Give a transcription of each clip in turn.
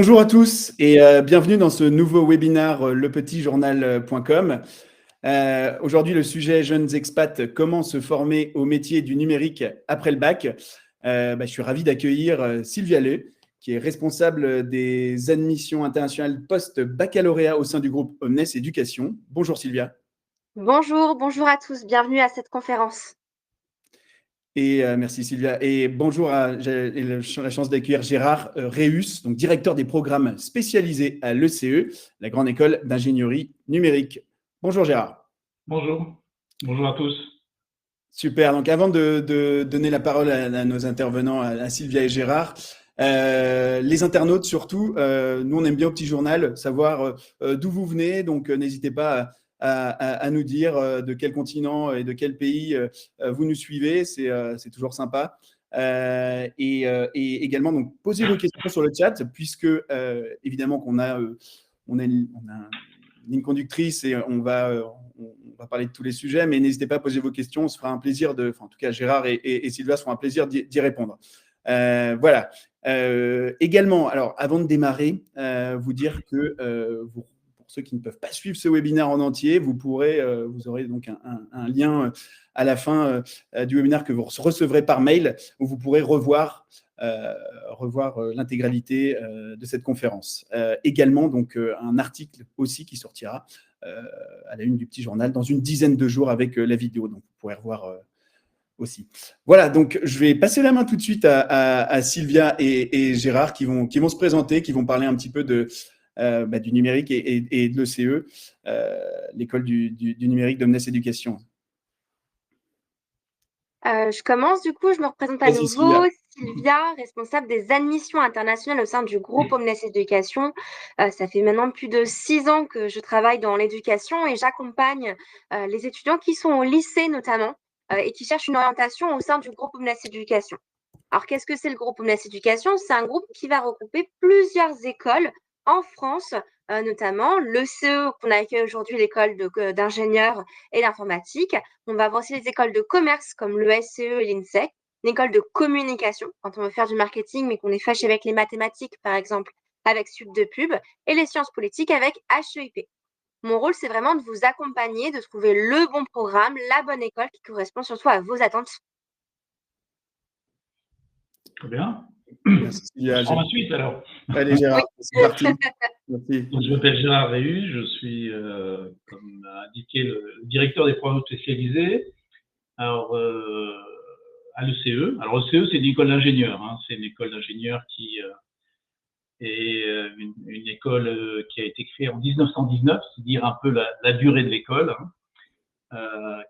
Bonjour à tous et bienvenue dans ce nouveau webinaire lepetitjournal.com. Aujourd'hui, le sujet jeunes expats, comment se former au métier du numérique après le bac. Je suis ravi d'accueillir Sylvia Lé, qui est responsable des admissions internationales post-baccalauréat au sein du groupe Omnes Éducation. Bonjour Sylvia. Bonjour à tous, bienvenue à cette conférence. Et merci Sylvia. Et bonjour, j'ai la chance d'accueillir Gérard Réus, donc directeur des programmes spécialisés à l'ECE, la Grande École d'Ingénierie Numérique. Bonjour Gérard. Bonjour à tous. Super, donc avant de donner la parole à nos intervenants, à Sylvia et Gérard, les internautes surtout, nous on aime bien au petit journal savoir d'où vous venez, donc n'hésitez pas à nous dire de quel continent et de quel pays vous nous suivez, c'est toujours sympa. Et également, donc, posez vos questions sur le chat, puisque évidemment qu'on a une ligne conductrice et on va parler de tous les sujets, mais n'hésitez pas à poser vos questions, on se fera un plaisir en tout cas Gérard et Sylvia se feront un plaisir d'y répondre. Voilà. Également, alors avant de démarrer, vous dire que pour ceux qui ne peuvent pas suivre ce webinaire en entier, vous aurez donc un lien à la fin du webinaire que vous recevrez par mail, où vous pourrez revoir l'intégralité de cette conférence. Également, donc, un article aussi qui sortira à la une du petit journal dans une dizaine de jours avec la vidéo. Donc, vous pourrez revoir aussi. Voilà, donc je vais passer la main tout de suite à Sylvia et Gérard qui vont se présenter, qui vont parler un petit peu du numérique et de l'ECE, l'école du numérique d'Omnes Éducation. Je commence du coup, je me représente à nouveau, Sylvia, responsable des admissions internationales au sein du groupe Omnes Éducation. Ça fait maintenant plus de 6 ans que je travaille dans l'éducation et j'accompagne les étudiants qui sont au lycée notamment et qui cherchent une orientation au sein du groupe Omnes Éducation. Alors, qu'est-ce que c'est le groupe Omnes Éducation? C'est un groupe qui va regrouper plusieurs écoles en France, notamment l'ECE qu'on accueille aujourd'hui, l'école d'ingénieurs et d'informatique. On va avoir aussi les écoles de commerce comme le SCE et l'INSEC, une école de communication quand on veut faire du marketing mais qu'on est fâché avec les mathématiques, par exemple, avec Sup de Pub, et les sciences politiques avec HEIP. Mon rôle, c'est vraiment de vous accompagner, de trouver le bon programme, la bonne école qui correspond surtout à vos attentes. Très bien. Merci. Je prends ma suite alors. Allez Gérard, c'est parti. Merci. Donc, je m'appelle Gérard Réus, je suis, comme indiqué, le directeur des programmes spécialisés. Alors, à l'ECE. Alors, l'ECE, c'est une école d'ingénieurs. C'est une école d'ingénieurs qui est une école qui a été créée en 1919, c'est dire un peu la durée de l'école,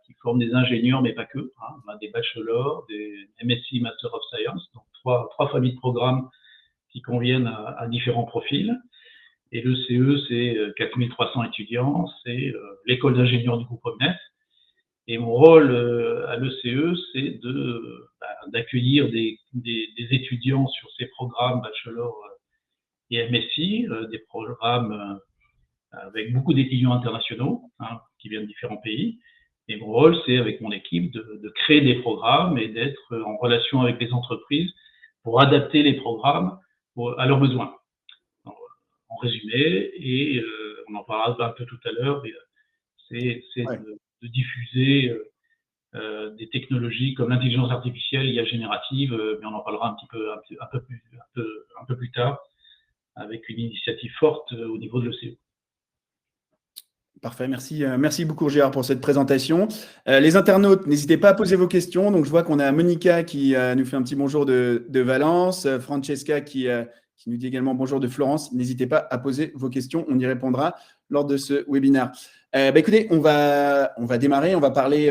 qui forme des ingénieurs, mais pas que. On a des bachelors, des MSc, Master of Science, donc trois familles de programmes qui conviennent à différents profils. Et l'ECE, c'est 4300 étudiants, c'est l'école d'ingénieurs du groupe Omnes. Et mon rôle à l'ECE, c'est d'accueillir des étudiants sur ces programmes bachelor et MSc, des programmes avec beaucoup d'étudiants internationaux qui viennent de différents pays. Et mon rôle, c'est avec mon équipe de créer des programmes et d'être en relation avec les entreprises pour adapter les programmes à leurs besoins. En résumé, et on en parlera un peu tout à l'heure, c'est de diffuser des technologies comme l'intelligence artificielle, l'IA générative, mais on en parlera un peu plus tard, avec une initiative forte au niveau de l'ECE. Parfait, merci beaucoup Gérard pour cette présentation. Les internautes, n'hésitez pas à poser vos questions. Donc je vois qu'on a Monica qui nous fait un petit bonjour de Valence, Francesca qui nous dit également bonjour de Florence. N'hésitez pas à poser vos questions, on y répondra lors de ce webinaire. Écoutez, on va démarrer, on va parler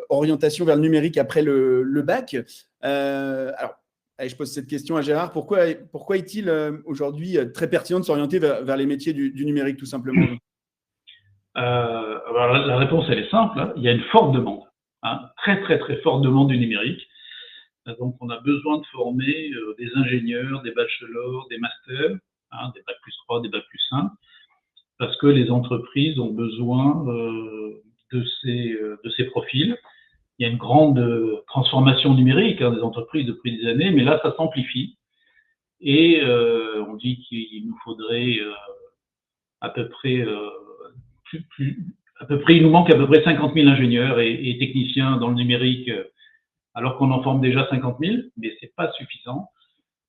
orientation vers le numérique après le bac. Alors, allez, je pose cette question à Gérard. Pourquoi est-il aujourd'hui très pertinent de s'orienter vers les métiers du numérique tout simplement? Alors la réponse, elle est simple. Il y a une forte demande, très très très forte demande du numérique. Donc on a besoin de former des ingénieurs, des bachelors, des masters, des bac plus 3, des bac plus 5, parce que les entreprises ont besoin de ces profils. Il y a une grande transformation numérique des entreprises depuis des années, mais là ça s'amplifie. Et on dit qu'il nous faudrait à peu près il nous manque à peu près 50 000 ingénieurs et techniciens dans le numérique, alors qu'on en forme déjà 50 000, mais c'est pas suffisant.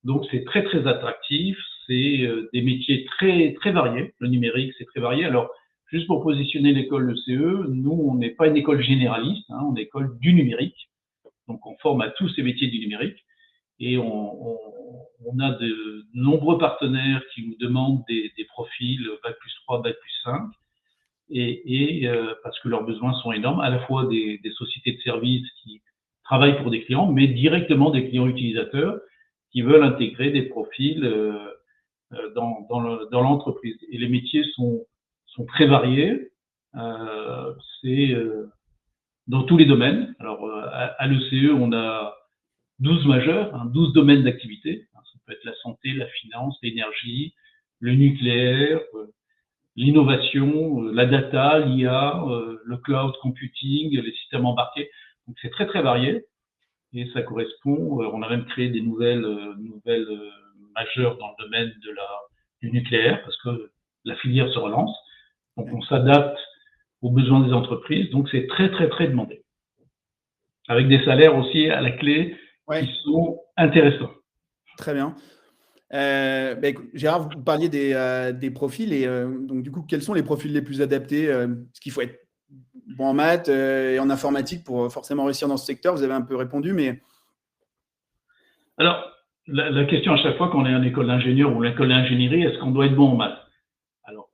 Donc c'est très très attractif, c'est des métiers très très variés. Le numérique, c'est très varié. Alors juste pour positionner l'école de CE, nous on n'est pas une école généraliste, hein, on est une école du numérique. Donc on forme à tous ces métiers du numérique et on a de nombreux partenaires qui nous demandent des profils Bac+3, Bac+5 et parce que leurs besoins sont énormes, à la fois des sociétés de services qui travaillent pour des clients, mais directement des clients utilisateurs qui veulent intégrer des profils dans l'entreprise. Et les métiers sont très variés, c'est dans tous les domaines. Alors à l'ECE, on a 12 majeurs, 12 domaines d'activité. Ça peut être la santé, la finance, l'énergie, le nucléaire, l'innovation, la data, l'IA, le cloud computing, les systèmes embarqués. Donc c'est très très varié et ça correspond. On a même créé des nouvelles majeures dans le domaine du nucléaire parce que la filière se relance. Donc on s'adapte aux besoins des entreprises. Donc c'est très très très demandé. Avec des salaires aussi à la clé qui sont intéressants. Très bien. Gérard, vous parliez des profils et donc du coup, quels sont les profils les plus adaptés? Est-ce qu'il faut être bon en maths et en informatique pour forcément réussir dans ce secteur? Vous avez un peu répondu, mais… Alors, la question à chaque fois quand on est en école d'ingénieur ou l'école d'ingénierie, est-ce qu'on doit être bon en maths? Alors,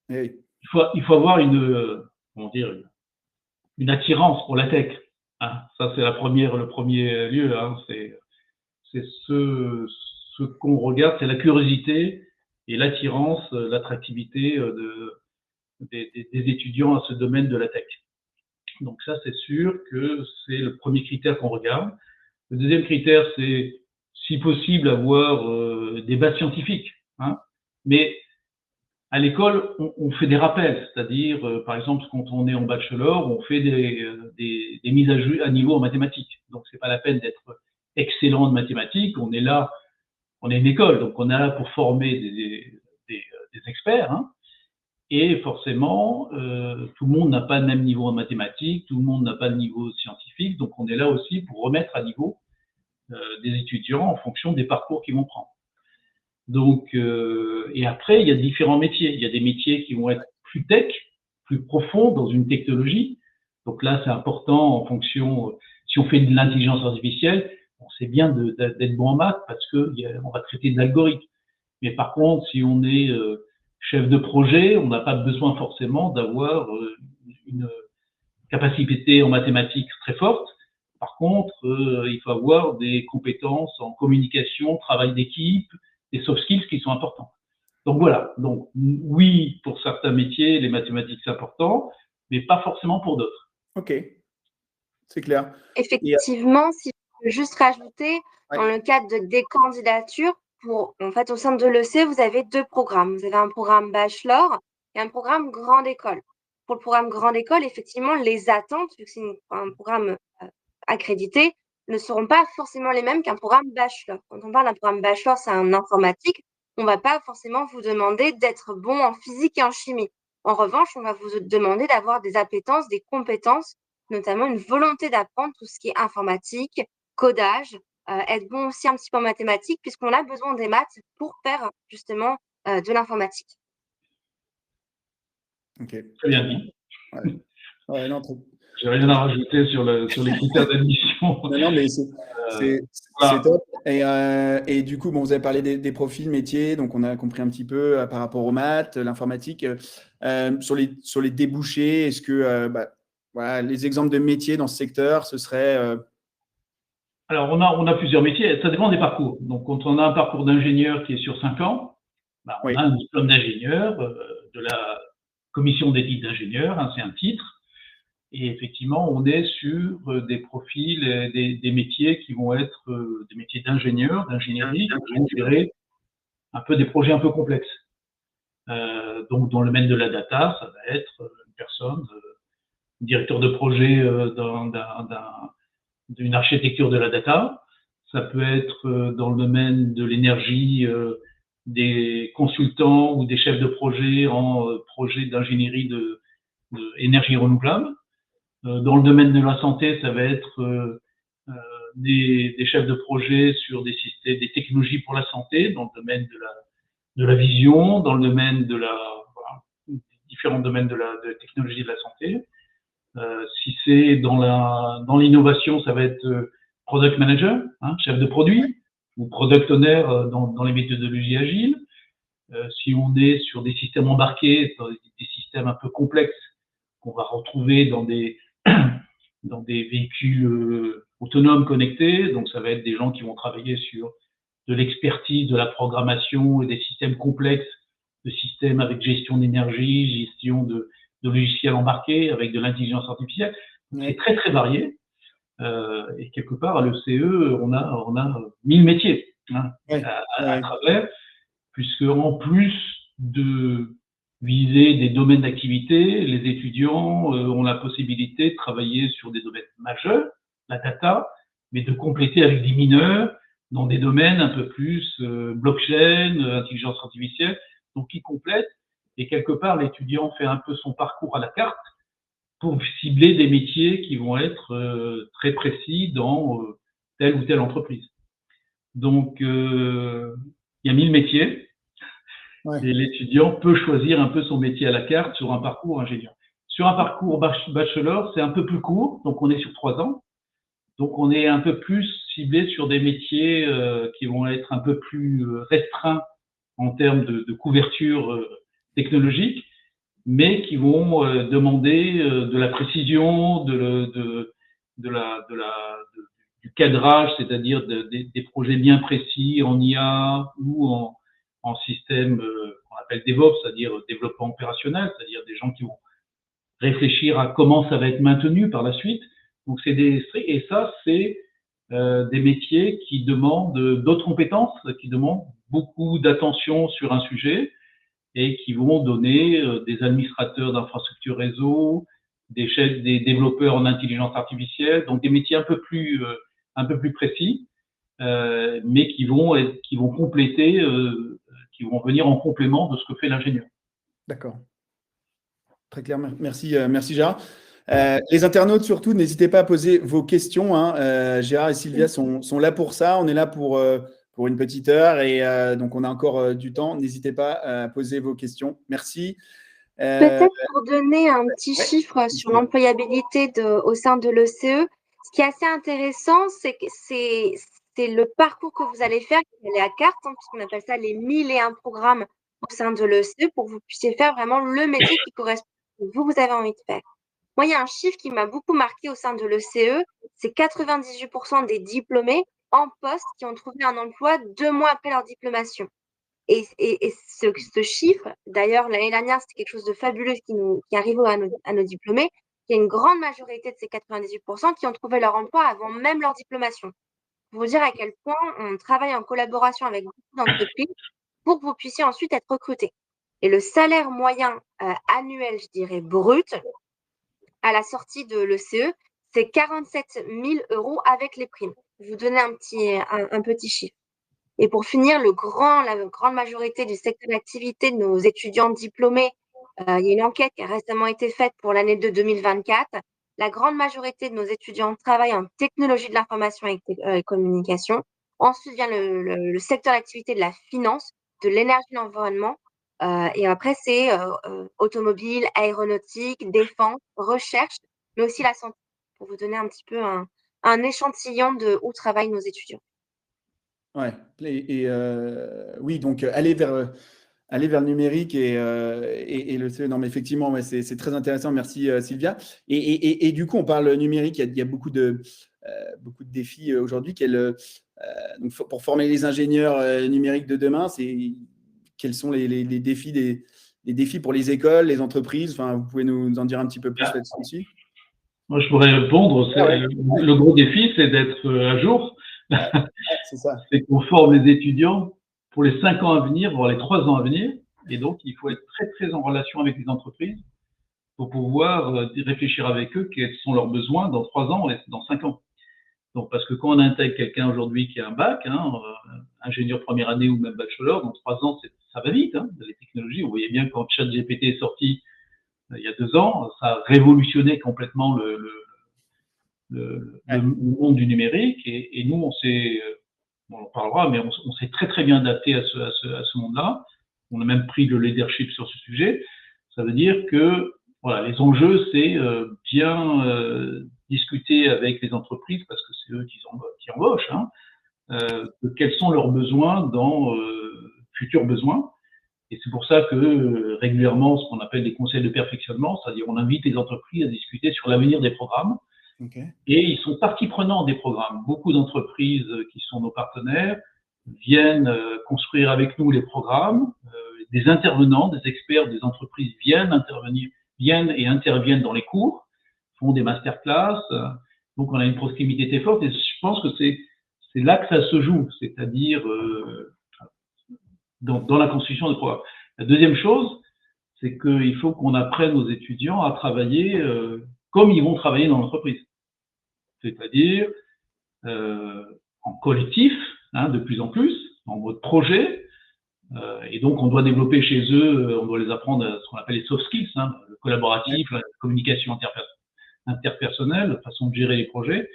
il faut avoir une attirance pour la tech. Hein. Ça, c'est le premier lieu. Hein. C'est ce qu'on regarde, c'est la curiosité et l'attirance, l'attractivité des étudiants à ce domaine de la tech. Donc ça, c'est sûr que c'est le premier critère qu'on regarde. Le deuxième critère, c'est si possible avoir des bases scientifiques. Hein. Mais à l'école, on fait des rappels, c'est-à-dire, par exemple, quand on est en bachelor, on fait des mises à niveau en mathématiques. Donc, c'est pas la peine d'être excellent en mathématiques. On est là, on est une école, donc on est là pour former des experts. Hein. Et forcément, tout le monde n'a pas le même niveau en mathématiques, tout le monde n'a pas le niveau scientifique. Donc, on est là aussi pour remettre à niveau des étudiants en fonction des parcours qu'ils vont prendre. Donc, et après, il y a différents métiers. Il y a des métiers qui vont être plus tech, plus profonds dans une technologie. Donc là, c'est important en fonction, si on fait de l'intelligence artificielle, c'est bien d'être bon en maths parce que on va traiter des algorithmes. Mais par contre, si on est chef de projet, on n'a pas besoin forcément d'avoir une capacité en mathématiques très forte. Par contre, il faut avoir des compétences en communication, travail d'équipe, des soft skills qui sont importants. Donc voilà, donc oui, pour certains métiers, les mathématiques c'est important, mais pas forcément pour d'autres. Ok, c'est clair. Effectivement, si je peux juste rajouter, dans le cadre des candidatures, en fait, au sein de l'EC, vous avez 2 programmes. Vous avez un programme bachelor et un programme grande école. Pour le programme grande école, effectivement, les attentes, vu que c'est un programme accrédité, ne seront pas forcément les mêmes qu'un programme bachelor. Quand on parle d'un programme bachelor, c'est en informatique, on ne va pas forcément vous demander d'être bon en physique et en chimie. En revanche, on va vous demander d'avoir des appétences, des compétences, notamment une volonté d'apprendre tout ce qui est informatique, codage, être bon aussi un petit peu en mathématiques, puisqu'on a besoin des maths pour faire justement de l'informatique. Ok. Très bien dit. Non, j'ai rien à rajouter sur les critères d'admission. Non, mais c'est top. Et du coup, bon, vous avez parlé des profils métiers, donc on a compris un petit peu par rapport aux maths, l'informatique. Sur les débouchés, est-ce que voilà, les exemples de métiers dans ce secteur, ce serait… Alors, on a plusieurs métiers, ça dépend des parcours. Donc, quand on a un parcours d'ingénieur qui est sur 5 ans, on a un diplôme d'ingénieur de la commission d'éthique d'ingénieur, hein, c'est un titre. Et effectivement, on est sur des profils, des métiers qui vont être des métiers d'ingénieur, d'ingénierie, qui vont gérer un peu des projets un peu complexes. Donc, dans le domaine de la data, ça va être une personne, directeur de projet d'une architecture de la data. ça peut être dans le domaine de l'énergie, des consultants ou des chefs de projet en projet d'ingénierie de énergie renouvelable. Dans le domaine de la santé, ça va être des chefs de projet sur des systèmes, des technologies pour la santé, dans le domaine de la vision, dans le domaine de différents domaines de la technologie de la santé. Si c'est dans l'innovation, ça va être product manager, chef de produit, ou product owner dans les méthodologies agiles. Si on est sur des systèmes embarqués, des systèmes un peu complexes qu'on va retrouver dans des véhicules autonomes connectés, donc ça va être des gens qui vont travailler sur de l'expertise, de la programmation et des systèmes complexes, de systèmes avec gestion d'énergie, gestion de logiciels embarqués, avec de l'intelligence artificielle. C'est très, très varié. Et quelque part, à l'ECE, on a 1000 métiers à travers, puisque en plus de viser des domaines d'activité, les étudiants ont la possibilité de travailler sur des domaines majeurs, la data, mais de compléter avec des mineurs dans des domaines un peu plus blockchain, intelligence artificielle, donc qui complètent. Et quelque part, l'étudiant fait un peu son parcours à la carte pour cibler des métiers qui vont être très précis dans telle ou telle entreprise. Donc, il y a 1000 métiers. Et l'étudiant peut choisir un peu son métier à la carte sur un parcours ingénieur. Sur un parcours bachelor, c'est un peu plus court, donc on est sur 3 ans. Donc on est un peu plus ciblé sur des métiers qui vont être un peu plus restreints en termes de couverture technologique, mais qui vont demander de la précision, du cadrage, c'est-à-dire des projets bien précis en IA ou en système qu'on appelle DevOps, c'est-à-dire développement opérationnel, c'est-à-dire des gens qui vont réfléchir à comment ça va être maintenu par la suite. Donc et ça, c'est des métiers qui demandent d'autres compétences, qui demandent beaucoup d'attention sur un sujet et qui vont donner des administrateurs d'infrastructures réseau, des développeurs en intelligence artificielle, donc des métiers un peu plus précis, mais qui vont compléter, qui vont venir en complément de ce que fait l'ingénieur. D'accord. Très clair. Merci, merci Gérard. Les internautes, surtout, n'hésitez pas à poser vos questions. Gérard et Sylvia sont là pour ça. On est là pour une petite heure et donc on a encore du temps. N'hésitez pas à poser vos questions. Merci. Peut-être pour donner un petit chiffre sur l'employabilité au sein de l'ECE, ce qui est assez intéressant, c'est que c'est le parcours que vous allez faire, qui est à carte, puisqu'on appelle ça les 1001 programmes au sein de l'ECE, pour que vous puissiez faire vraiment le métier qui correspond à ce que vous avez envie de faire. Moi, il y a un chiffre qui m'a beaucoup marqué au sein de l'ECE, c'est 98% des diplômés en poste qui ont trouvé un emploi 2 mois après leur diplomation. Et ce chiffre, d'ailleurs, l'année dernière, c'était quelque chose de fabuleux qui arrivait à nos diplômés. Il y a une grande majorité de ces 98% qui ont trouvé leur emploi avant même leur diplomation. Pour vous dire à quel point on travaille en collaboration avec beaucoup d'entreprises pour que vous puissiez ensuite être recruté. Et le salaire moyen annuel, je dirais brut, à la sortie de l'ECE, c'est 47 000 € avec les primes. Je vais vous donner un petit chiffre. Et pour finir, la grande majorité du secteur d'activité de nos étudiants diplômés, il y a une enquête qui a récemment été faite pour l'année de 2024. La grande majorité de nos étudiants travaillent en technologie de l'information et communication. Ensuite vient le secteur d'activité de la finance, de l'énergie et de l'environnement. Et après, c'est automobile, aéronautique, défense, recherche, mais aussi la santé, pour vous donner un petit peu un échantillon de où travaillent nos étudiants. Ouais, oui, donc aller vers le numérique et le. Non, mais effectivement, ouais, c'est très intéressant. Merci Sylvia. Et du coup, on parle numérique. Il y a beaucoup de défis aujourd'hui. Donc, pour former les ingénieurs numériques de demain, quels sont les défis les défis pour les écoles, les entreprises? Enfin, vous pouvez nous en dire un petit peu plus là-dessus? Moi, je pourrais répondre. Le gros défi, c'est d'être à jour. C'est ça. C'est qu'on forme les étudiants pour les 5 ans à venir, voire les 3 ans à venir. Et donc, il faut être très, très en relation avec les entreprises pour pouvoir réfléchir avec eux quels sont leurs besoins dans 3 ans et dans 5 ans. Donc, parce que quand on intègre quelqu'un aujourd'hui qui a un bac, ingénieur première année ou même bachelor, dans 3 ans, ça va vite, les technologies. Vous voyez bien quand ChatGPT est sorti il y a 2 ans, ça a révolutionné complètement le monde du numérique. Et nous, on en parlera, mais on s'est très très bien adapté à ce monde-là. On a même pris le leadership sur ce sujet. Ça veut dire que voilà, les enjeux, c'est bien discuter avec les entreprises, parce que c'est eux qui embauchent, de quels sont leurs besoins dans futurs besoins. Et c'est pour ça que régulièrement, ce qu'on appelle des conseils de perfectionnement, c'est-à-dire on invite les entreprises à discuter sur l'avenir des programmes. Okay. Et ils sont partie prenante des programmes. Beaucoup d'entreprises qui sont nos partenaires viennent construire avec nous les programmes. Des intervenants, des experts des entreprises viennent et interviennent dans les cours, font des masterclass. Donc on a une proximité très forte, et je pense que c'est là que ça se joue, c'est-à-dire dans la construction des programmes. La deuxième chose, c'est qu'il faut qu'on apprenne aux étudiants à travailler comme ils vont travailler dans l'entreprise. C'est-à-dire en collectif, de plus en plus, en mode projet. Et donc, on doit développer chez eux, on doit les apprendre à ce qu'on appelle les soft skills, le collaboratif, la communication interpersonnelle, la façon de gérer les projets.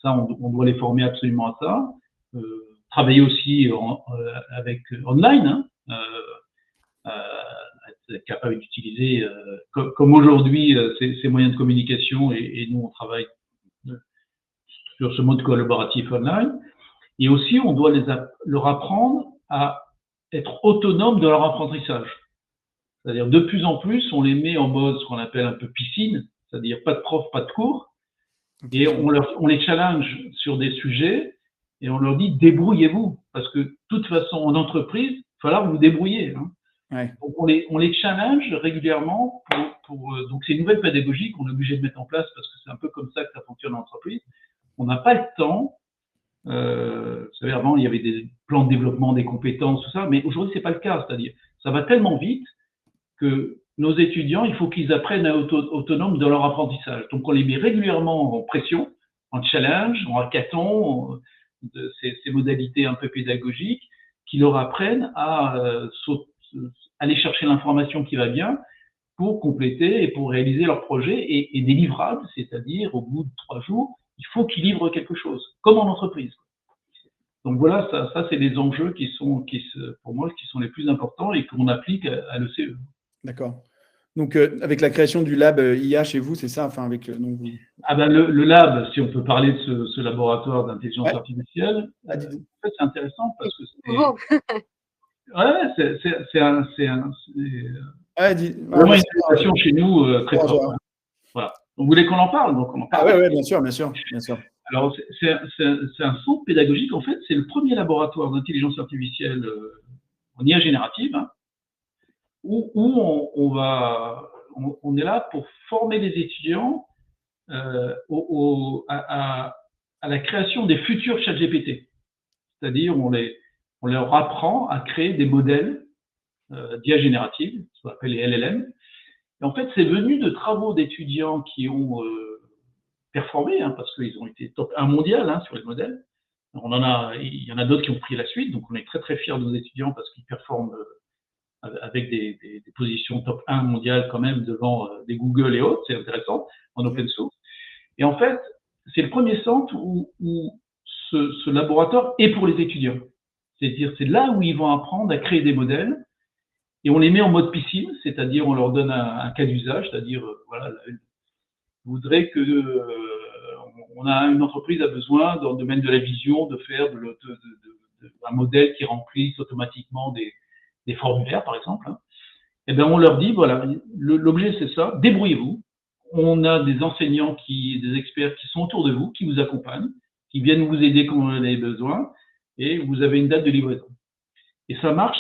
Ça, on doit les former absolument à ça. Travailler aussi online, être capable d'utiliser, comme aujourd'hui, ces moyens de communication, et nous, on travaille sur ce mode collaboratif online. Et aussi, on doit leur apprendre à être autonomes de leur apprentissage. C'est-à-dire, de plus en plus, on les met en mode, ce qu'on appelle un peu piscine, c'est-à-dire pas de prof, pas de cours. Et on les challenge sur des sujets et on leur dit débrouillez-vous. Parce que, de toute façon, en entreprise, il va falloir vous débrouiller. Ouais. Donc, on les challenge régulièrement donc, c'est une nouvelle pédagogie qu'on est obligé de mettre en place parce que c'est un peu comme ça que ça fonctionne en entreprise. On n'a pas le temps. Vous savez, avant, il y avait des plans de développement, des compétences, tout ça, mais aujourd'hui, c'est pas le cas. C'est-à-dire, ça va tellement vite que nos étudiants, il faut qu'ils apprennent à être autonomes dans leur apprentissage. Donc, on les met régulièrement en pression, en challenge, en hackathon, ces modalités un peu pédagogiques qui leur apprennent à aller chercher l'information qui va bien pour compléter et pour réaliser leur projet et des livrables, c'est-à-dire au bout de 3 jours, il faut qu'ils livrent quelque chose, comme en entreprise. Donc voilà, ça c'est des enjeux pour moi, qui sont les plus importants et qu'on applique à l'ECE. D'accord. Donc, avec la création du lab IA chez vous, c'est ça, enfin avec donc vous... le lab, si on peut parler de ce laboratoire d'intelligence artificielle, en fait, c'est intéressant parce que c'est vraiment une innovation chez nous très forte. Voilà. Vous voulez qu'on en parle? Donc on en parle. Oui, bien sûr, bien sûr. Alors, c'est un centre pédagogique, en fait, c'est le premier laboratoire d'intelligence artificielle en IA générative, où on est là pour former les étudiants à la création des futurs ChatGPT. C'est-à-dire, on leur apprend à créer des modèles d'IA générative, ce qu'on appelle les LLM. Et en fait, c'est venu de travaux d'étudiants qui ont performé, parce qu'ils ont été top 1 mondial sur les modèles. Il y en a d'autres qui ont pris la suite, donc on est très très fiers de nos étudiants parce qu'ils performent avec des positions top 1 mondial quand même devant des Google et autres, c'est intéressant, en open source. Et en fait, c'est le premier centre où ce laboratoire est pour les étudiants. C'est-à-dire, c'est là où ils vont apprendre à créer des modèles et on les met en mode piscine, c'est-à-dire on leur donne un cas d'usage, c'est-à-dire, voilà, je voudrais que une entreprise a besoin, dans le domaine de la vision, de faire un modèle qui remplisse automatiquement des formulaires, par exemple. Et bien, on leur dit, voilà, l'objet c'est ça, débrouillez-vous. On a des enseignants, des experts qui sont autour de vous, qui vous accompagnent, qui viennent vous aider quand vous en avez besoin, et vous avez une date de livraison. Et ça marche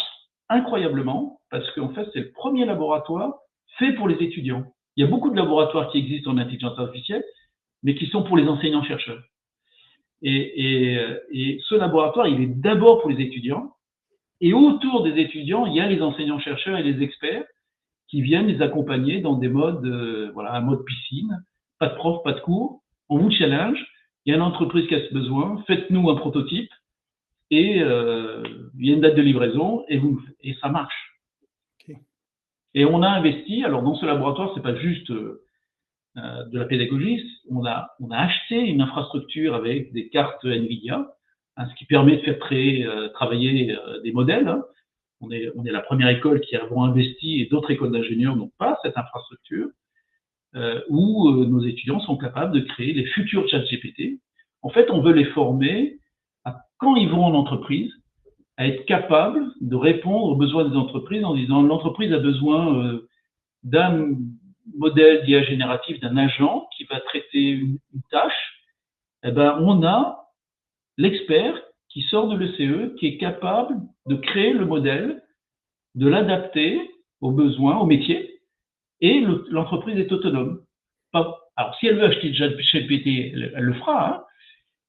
incroyablement, parce qu'en fait, c'est le premier laboratoire fait pour les étudiants. Il y a beaucoup de laboratoires qui existent en intelligence artificielle, mais qui sont pour les enseignants-chercheurs. Et ce laboratoire, il est d'abord pour les étudiants, et autour des étudiants, il y a les enseignants-chercheurs et les experts qui viennent les accompagner dans des modes, un mode piscine, pas de prof, pas de cours, on vous challenge, il y a une entreprise qui a ce besoin, faites-nous un prototype et il y a une date de livraison et ça marche. Okay. Et on a investi, alors dans ce laboratoire, c'est pas juste de la pédagogie, on a acheté une infrastructure avec des cartes NVIDIA, ce qui permet de faire travailler des modèles. Hein. On est la première école qui avons investi et d'autres écoles d'ingénieurs n'ont pas cette infrastructure où nos étudiants sont capables de créer les futurs ChatGPT. En fait, on veut les former quand ils vont en entreprise à être capables de répondre aux besoins des entreprises en disant l'entreprise a besoin d'un modèle d'IA génératif, d'un agent qui va traiter une tâche. Eh ben, on a l'expert qui sort de l'ECE, qui est capable de créer le modèle, de l'adapter aux besoins, au métier, et l'entreprise est autonome. Alors, si elle veut acheter ChatGPT, elle le fera, hein,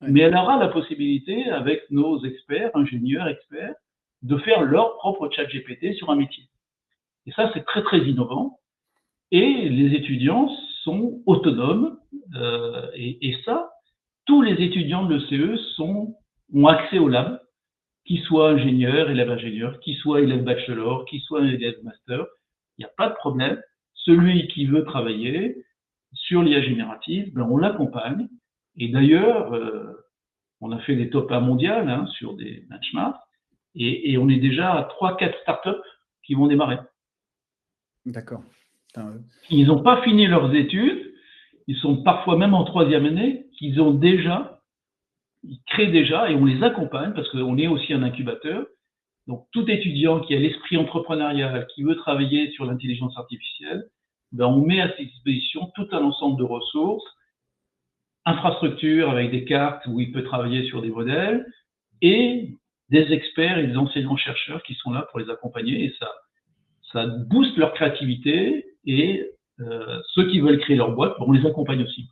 mais elle aura la possibilité, avec nos experts, ingénieurs, experts, de faire leur propre ChatGPT sur un métier. Et ça, c'est très, très innovant. Et les étudiants sont autonomes. Et ça, tous les étudiants de l'ECE ont accès au lab, qu'ils soient ingénieurs, élèves ingénieurs, qu'ils soient élèves bachelor, qu'ils soient élèves master. Il n'y a pas de problème. Celui qui veut travailler sur l'IA générative, ben on l'accompagne. Et d'ailleurs, on a fait des top 1 mondiales hein, sur des benchmarks et on est déjà à 3-4 startups qui vont démarrer. D'accord. Ils n'ont pas fini leurs études, ils sont parfois même en 3e année, ils créent déjà et on les accompagne parce qu'on est aussi un incubateur. Donc, tout étudiant qui a l'esprit entrepreneurial, qui veut travailler sur l'intelligence artificielle, ben on met à ses dispositions tout un ensemble de ressources, infrastructures avec des cartes où il peut travailler sur des modèles et des experts et des enseignants-chercheurs qui sont là pour les accompagner et ça booste leur créativité et ceux qui veulent créer leur boîte, on les accompagne aussi.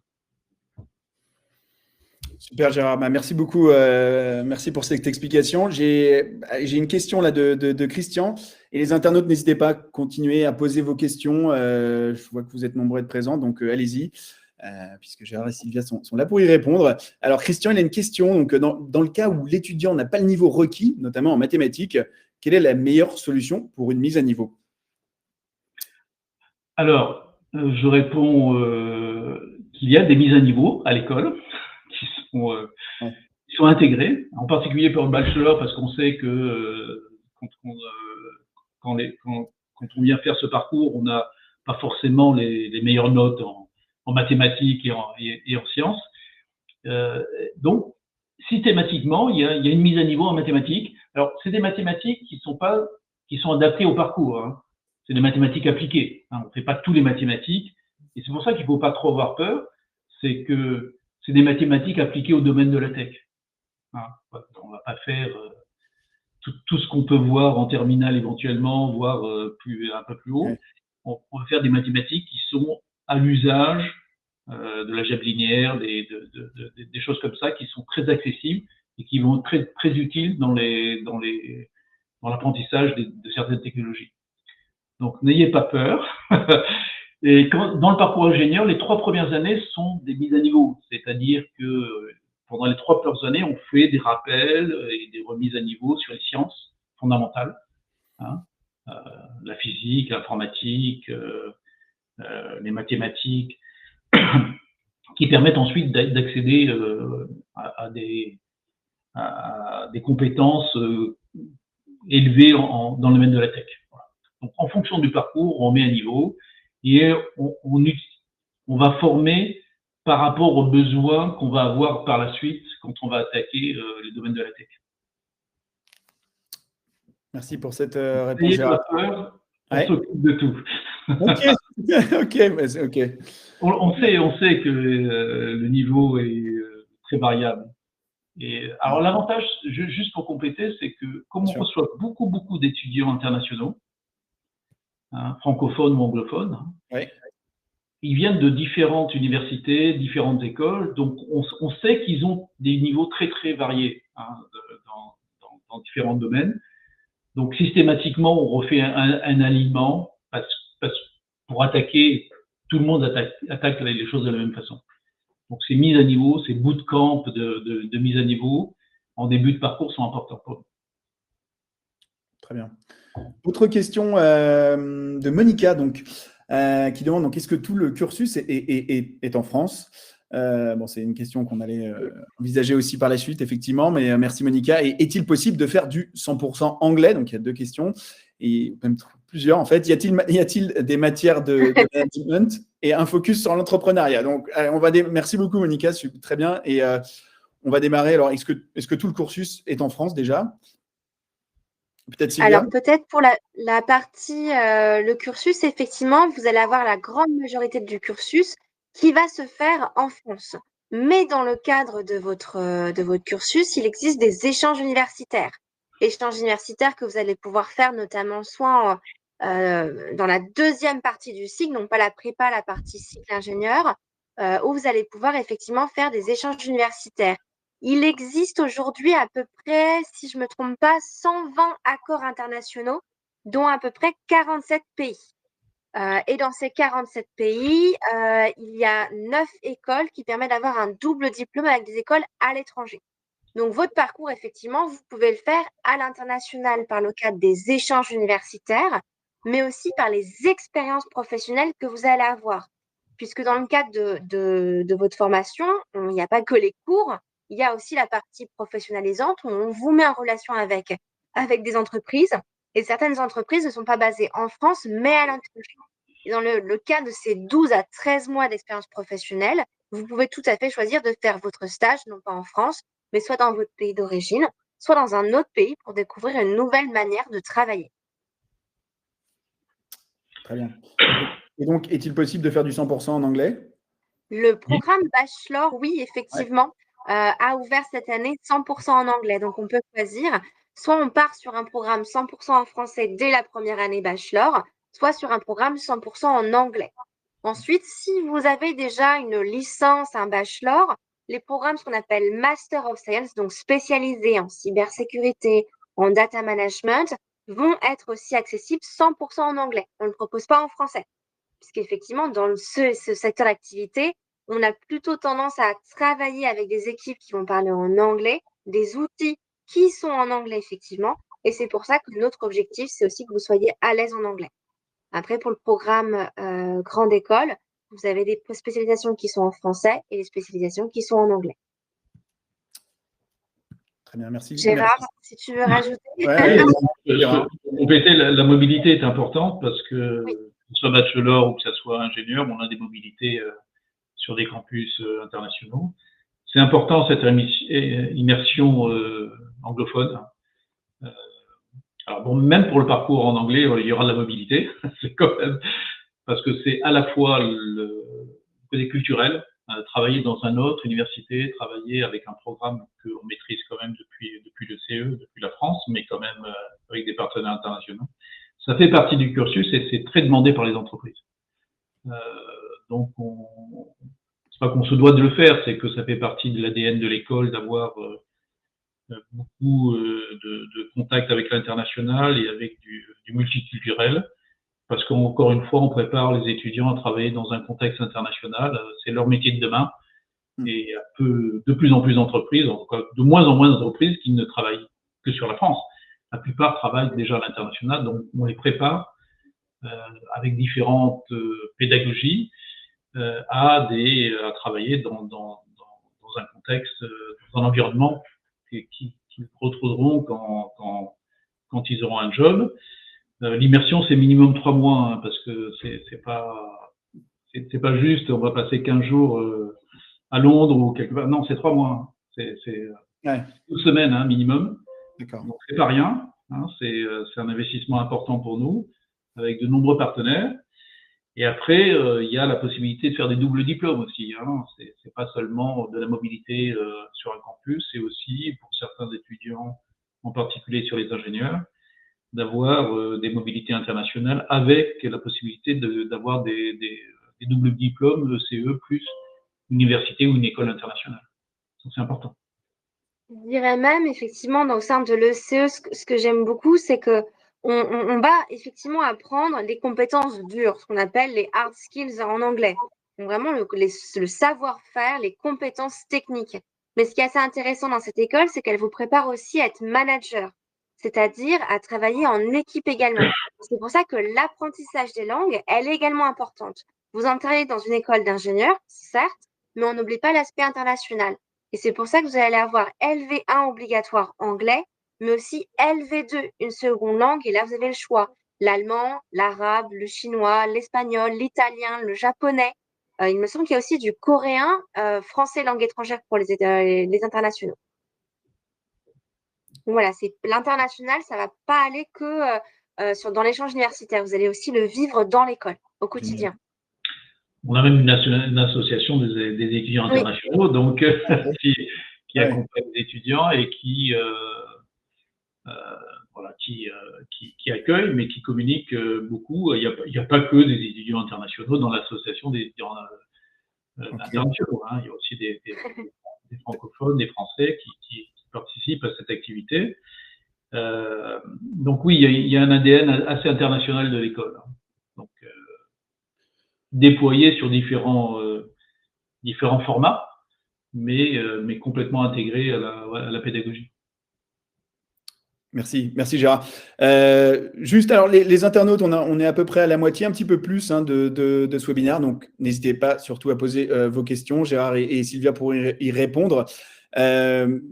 Super Gérard, merci beaucoup, merci pour cette explication. J'ai une question là de Christian et les internautes, n'hésitez pas à continuer à poser vos questions. Je vois que vous êtes nombreux à être présents, donc allez-y, puisque Gérard et Sylvia sont là pour y répondre. Alors Christian, il a une question, donc dans le cas où l'étudiant n'a pas le niveau requis, notamment en mathématiques, quelle est la meilleure solution pour une mise à niveau? Alors, je réponds qu'il y a des mises à niveau à l'école qui sont intégrées, en particulier pour le bachelor, parce qu'on sait que quand on vient faire ce parcours, on n'a pas forcément les meilleures notes en mathématiques et en sciences. Donc, systématiquement, il y a une mise à niveau en mathématiques. Alors, c'est des mathématiques qui sont adaptées au parcours. Hein. C'est des mathématiques appliquées. Hein. On ne fait pas tous les mathématiques. Et c'est pour ça qu'il ne faut pas trop avoir peur. C'est que c'est des mathématiques appliquées au domaine de la tech. Hein. On ne va pas faire tout ce qu'on peut voir en terminale éventuellement, voire un peu plus haut. On va faire des mathématiques qui sont à l'usage de l'algèbre linéaire, des choses comme ça qui sont très accessibles et qui vont être très, très utiles dans l'apprentissage de certaines technologies. Donc, n'ayez pas peur. Et dans le parcours ingénieur, les 3 premières années sont des mises à niveau. C'est-à-dire que pendant les 3 premières années, on fait des rappels et des remises à niveau sur les sciences fondamentales. Hein, la physique, l'informatique, les mathématiques, qui permettent ensuite d'accéder à des compétences élevées dans le domaine de la tech. Voilà. Donc, en fonction du parcours, on met à niveau et on va former par rapport aux besoins qu'on va avoir par la suite quand on va attaquer les domaines de la tech. Merci pour cette réponse, Gérard. On s'occupe de tout. Ok. On sait que le niveau est très variable. Et alors l'avantage, juste pour compléter, c'est que comme on reçoit beaucoup d'étudiants internationaux, hein, francophones ou anglophones, ils viennent de différentes universités, différentes écoles, donc on sait qu'ils ont des niveaux très très variés hein, dans différents domaines. Donc systématiquement, on refait un alignement pour attaquer, tout le monde attaque les choses de la même façon. Donc, ces mises à niveau, ces bootcamps de mise à niveau en début de parcours sont importants pour nous. Très bien. Autre question de Monica, donc, qui demande donc, est-ce que tout le cursus est en France? Bon, c'est une question qu'on allait envisager aussi par la suite, effectivement, mais merci Monica. Et est-il possible de faire du 100% anglais? Donc, il y a deux questions, et même plusieurs en fait. Y a-t-il des matières de management et un focus sur l'entrepreneuriat? Donc, merci beaucoup Monica, très bien. Et on va démarrer. Alors, est-ce que tout le cursus est en France déjà? Peut-être Sylvia. Alors, peut-être pour la partie, le cursus, effectivement, vous allez avoir la grande majorité du cursus qui va se faire en France. Mais dans le cadre de votre cursus, il existe des échanges universitaires. Échanges universitaires que vous allez pouvoir faire notamment soit dans la deuxième partie du cycle, non pas la prépa, la partie cycle ingénieur, où vous allez pouvoir effectivement faire des échanges universitaires. Il existe aujourd'hui à peu près, si je ne me trompe pas, 120 accords internationaux, dont à peu près 47 pays. Et dans ces 47 pays, il y a 9 écoles qui permettent d'avoir un double diplôme avec des écoles à l'étranger. Donc, votre parcours, effectivement, vous pouvez le faire à l'international par le cadre des échanges universitaires, mais aussi par les expériences professionnelles que vous allez avoir. Puisque dans le cadre de votre formation, il n'y a pas que les cours, il y a aussi la partie professionnalisante où on vous met en relation avec des entreprises. Et certaines entreprises ne sont pas basées en France, mais à l'étranger. Et dans le cas de ces 12 à 13 mois d'expérience professionnelle, vous pouvez tout à fait choisir de faire votre stage, non pas en France, mais soit dans votre pays d'origine, soit dans un autre pays pour découvrir une nouvelle manière de travailler. Très bien. Et donc, est-il possible de faire du 100% en anglais? Le programme Bachelor, oui, effectivement, a ouvert cette année 100% en anglais. Donc, on peut choisir, soit on part sur un programme 100% en français dès la première année Bachelor, soit sur un programme 100% en anglais. Ensuite, si vous avez déjà une licence, un Bachelor, les programmes, ce qu'on appelle Master of Science, donc spécialisés en cybersécurité, en data management, vont être aussi accessibles 100% en anglais. On ne le propose pas en français. Puisqu'effectivement, dans ce secteur d'activité, on a plutôt tendance à travailler avec des équipes qui vont parler en anglais, des outils qui sont en anglais, effectivement. Et c'est pour ça que notre objectif, c'est aussi que vous soyez à l'aise en anglais. Après, pour le programme Grande École, vous avez des spécialisations qui sont en français et des spécialisations qui sont en anglais. Très bien, merci. Gérard, si tu veux rajouter. Pour compléter, la mobilité est importante parce que, oui, que ce soit bachelor ou que ce soit ingénieur, on a des mobilités sur des campus internationaux. C'est important cette immersion anglophone. Alors bon, même pour le parcours en anglais, il y aura de la mobilité. C'est quand même parce que c'est à la fois le côté culturel, travailler dans une autre université, travailler avec un programme qu'on maîtrise quand même depuis le CE, depuis la France, mais quand même avec des partenaires internationaux. Ça fait partie du cursus et c'est très demandé par les entreprises. Donc, c'est pas qu'on se doit de le faire, c'est que ça fait partie de l'ADN de l'école d'avoir beaucoup de contacts avec l'international et avec du multiculturel. Parce qu'encore une fois, on prépare les étudiants à travailler dans un contexte international. C'est leur métier de demain. Et il y a de plus en plus d'entreprises, en tout cas de moins en moins d'entreprises qui ne travaillent que sur la France. La plupart travaillent déjà à l'international, donc on les prépare avec différentes pédagogies à travailler dans un contexte, dans un environnement qu'ils retrouveront quand ils auront un job. L'immersion, c'est minimum 3 mois, hein, parce que c'est pas juste, on va passer 15 jours à Londres ou quelque part. Non, c'est 3 mois. C'est 12 semaines, hein, minimum. Donc, c'est pas rien. Hein, c'est un investissement important pour nous, avec de nombreux partenaires. Et après, il y a la possibilité de faire des doubles diplômes aussi. Hein. C'est pas seulement de la mobilité sur un campus, c'est aussi pour certains étudiants, en particulier sur les ingénieurs, d'avoir des mobilités internationales avec la possibilité d'avoir des doubles diplômes CE plus université ou une école internationale. Donc, c'est important. Je dirais même, effectivement, au sein de l'ECE, ce que j'aime beaucoup, c'est que on va effectivement apprendre les compétences dures, ce qu'on appelle les hard skills en anglais. Donc vraiment le savoir-faire, les compétences techniques. Mais ce qui est assez intéressant dans cette école, c'est qu'elle vous prépare aussi à être manager, c'est-à-dire à travailler en équipe également. C'est pour ça que l'apprentissage des langues, elle est également importante. Vous entrez dans une école d'ingénieurs, certes, mais on n'oublie pas l'aspect international. Et c'est pour ça que vous allez avoir LV1 obligatoire anglais, mais aussi LV2, une seconde langue, et là vous avez le choix. L'allemand, l'arabe, le chinois, l'espagnol, l'italien, le japonais. Il me semble qu'il y a aussi du coréen, français langue étrangère pour les internationaux. Donc voilà, c'est l'international, ça va pas aller que dans l'échange universitaire. Vous allez aussi le vivre dans l'école, au quotidien. On a même une association des étudiants internationaux, donc qui accompagne les étudiants et voilà, qui accueille, mais qui communique beaucoup. Il n'y a pas que des étudiants internationaux dans l'association des étudiants internationaux. Hein. Il y a aussi des francophones, des Français qui participent à cette activité. Donc oui, il y a un ADN assez international de l'école. Hein. Donc déployé sur différents formats, mais complètement intégré à la pédagogie. Merci Gérard. Juste, alors les internautes, on est à peu près à la moitié, un petit peu plus de ce webinaire, donc n'hésitez pas surtout à poser vos questions. Gérard et Sylvia pourront y répondre.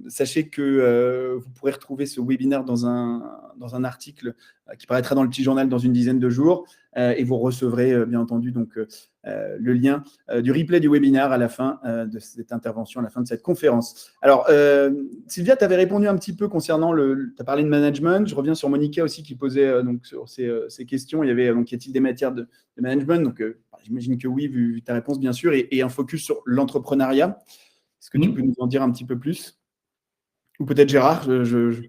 Sachez que vous pourrez retrouver ce webinaire dans un article qui paraîtra dans le petit journal dans une dizaine de jours, et vous recevrez bien entendu donc le lien du replay du webinaire à la fin de cette intervention, à la fin de cette conférence. Alors, Sylvia, tu avais répondu un petit peu concernant tu as parlé de management. Je reviens sur Monica aussi qui posait donc sur ces questions. Il y avait donc, y a-t-il des matières de management? Donc, j'imagine que oui, vu ta réponse, bien sûr, et un focus sur l'entrepreneuriat. Est-ce que tu peux nous en dire un petit peu plus? Ou peut-être Gérard, je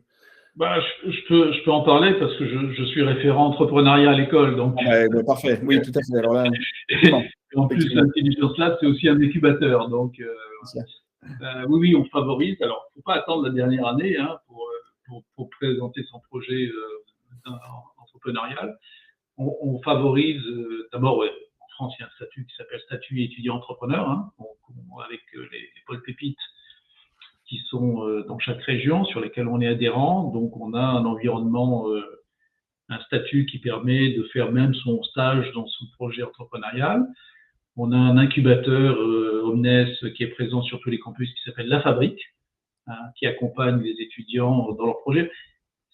peux en parler parce que je suis référent entrepreneuriat à l'école. Donc... parfait, oui, tout à fait. Alors là, et en plus, l'Intelligence Lab, c'est aussi un incubateur. Donc, oui, on favorise. Alors, il ne faut pas attendre la dernière année hein, pour présenter son projet entrepreneurial. On favorise d'abord, en France, il y a un statut qui s'appelle statut étudiant entrepreneur, hein, avec les pôles pépites qui sont dans chaque région sur lesquels on est adhérent. Donc, on a un environnement, un statut qui permet de faire même son stage dans son projet entrepreneurial. On a un incubateur Omnes qui est présent sur tous les campus qui s'appelle La Fabrique, hein, qui accompagne les étudiants dans leur projet.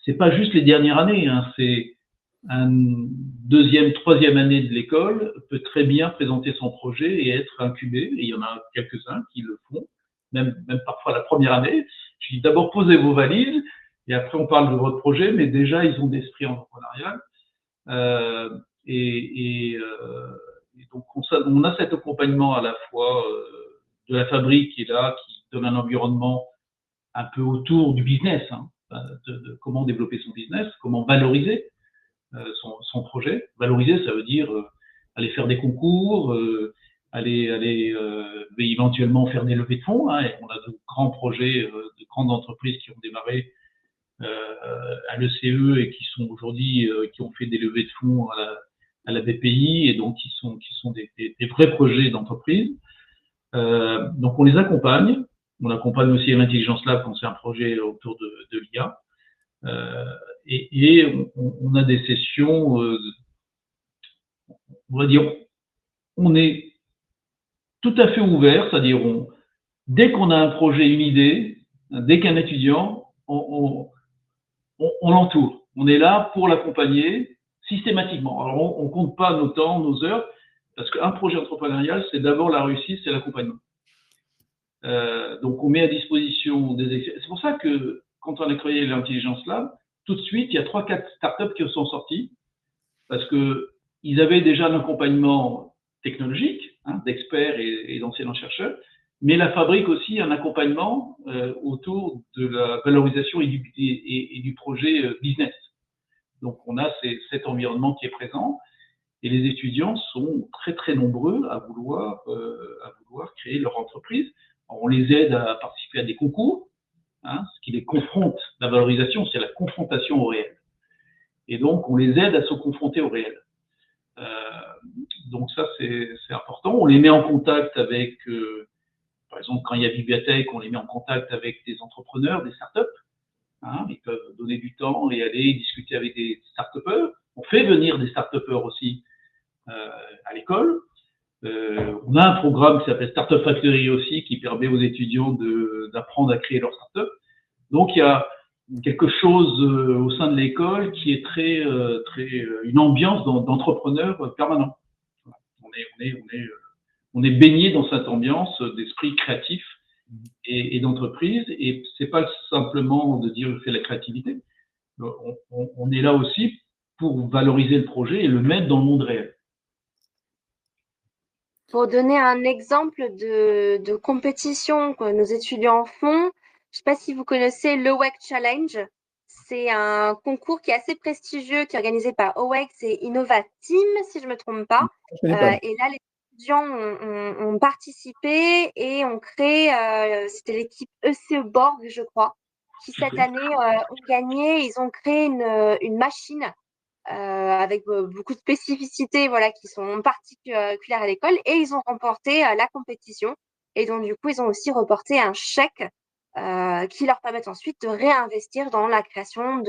C'est pas juste les dernières années, hein, c'est une deuxième, troisième année de l'école peut très bien présenter son projet et être incubé. Et il y en a quelques-uns qui le font, même parfois la première année. Je dis d'abord posez vos valises et après on parle de votre projet, mais déjà ils ont d'esprit entrepreneurial. Et donc on a cet accompagnement à la fois de La Fabrique qui est là, qui donne un environnement un peu autour du business, hein, de comment développer son business, comment valoriser son projet. Valoriser, ça veut dire aller faire des concours, aller éventuellement faire des levées de fonds. Hein, et on a de grands projets, de grandes entreprises qui ont démarré à l'ECE et qui sont aujourd'hui, qui ont fait des levées de fonds à la BPI et donc qui sont des vrais projets d'entreprise. Donc on les accompagne. On accompagne aussi l'Intelligence Lab quand c'est un projet autour de l'IA. Et on a des sessions, on va dire, on est tout à fait ouvert, c'est-à-dire dès qu'on a un projet, une idée, dès qu'un étudiant, on l'entoure. On est là pour l'accompagner systématiquement. Alors on compte pas nos temps, nos heures, parce qu'un projet entrepreneurial, c'est d'abord la réussite, c'est l'accompagnement. Donc on met à disposition des... C'est pour ça que quand on a créé l'Intelligence Lab, tout de suite, il y a 3-4 startups qui sont sorties parce qu'ils avaient déjà un accompagnement technologique, hein, d'experts et d'enseignants chercheurs, mais La Fabrique aussi un accompagnement autour de la valorisation et du projet business. Donc, on a cet environnement qui est présent et les étudiants sont très, très nombreux à vouloir créer leur entreprise. Alors, on les aide à participer à des concours. Hein, ce qui les confronte, la valorisation, c'est la confrontation au réel. Et donc, on les aide à se confronter au réel. Donc ça, c'est important. On les met en contact avec, par exemple, quand il y a bibliothèque, on les met en contact avec des entrepreneurs, des startups. Hein, ils peuvent donner du temps et aller discuter avec des start-upers. On fait venir des start-upers aussi à l'école. On a un programme qui s'appelle Startup Factory aussi, qui permet aux étudiants d'apprendre à créer leur startup. Donc il y a quelque chose au sein de l'école qui est une ambiance d'entrepreneurs permanent. On est baigné dans cette ambiance d'esprit créatif et d'entreprise. Et c'est pas simplement de dire je fais la créativité. On est là aussi pour valoriser le projet et le mettre dans le monde réel. Pour donner un exemple de compétition que nos étudiants font, je ne sais pas si vous connaissez l'OWEC Challenge. C'est un concours qui est assez prestigieux, qui est organisé par OWEC et Innovateam, si je ne me trompe pas. Et là, les étudiants ont participé et ont créé, c'était l'équipe ECE Borg, je crois, qui cette année ont gagné. Ils ont créé une machine avec beaucoup de spécificités voilà, qui sont particulières à l'école et ils ont remporté la compétition. Et donc, du coup, ils ont aussi reporté un chèque qui leur permet ensuite de réinvestir dans la création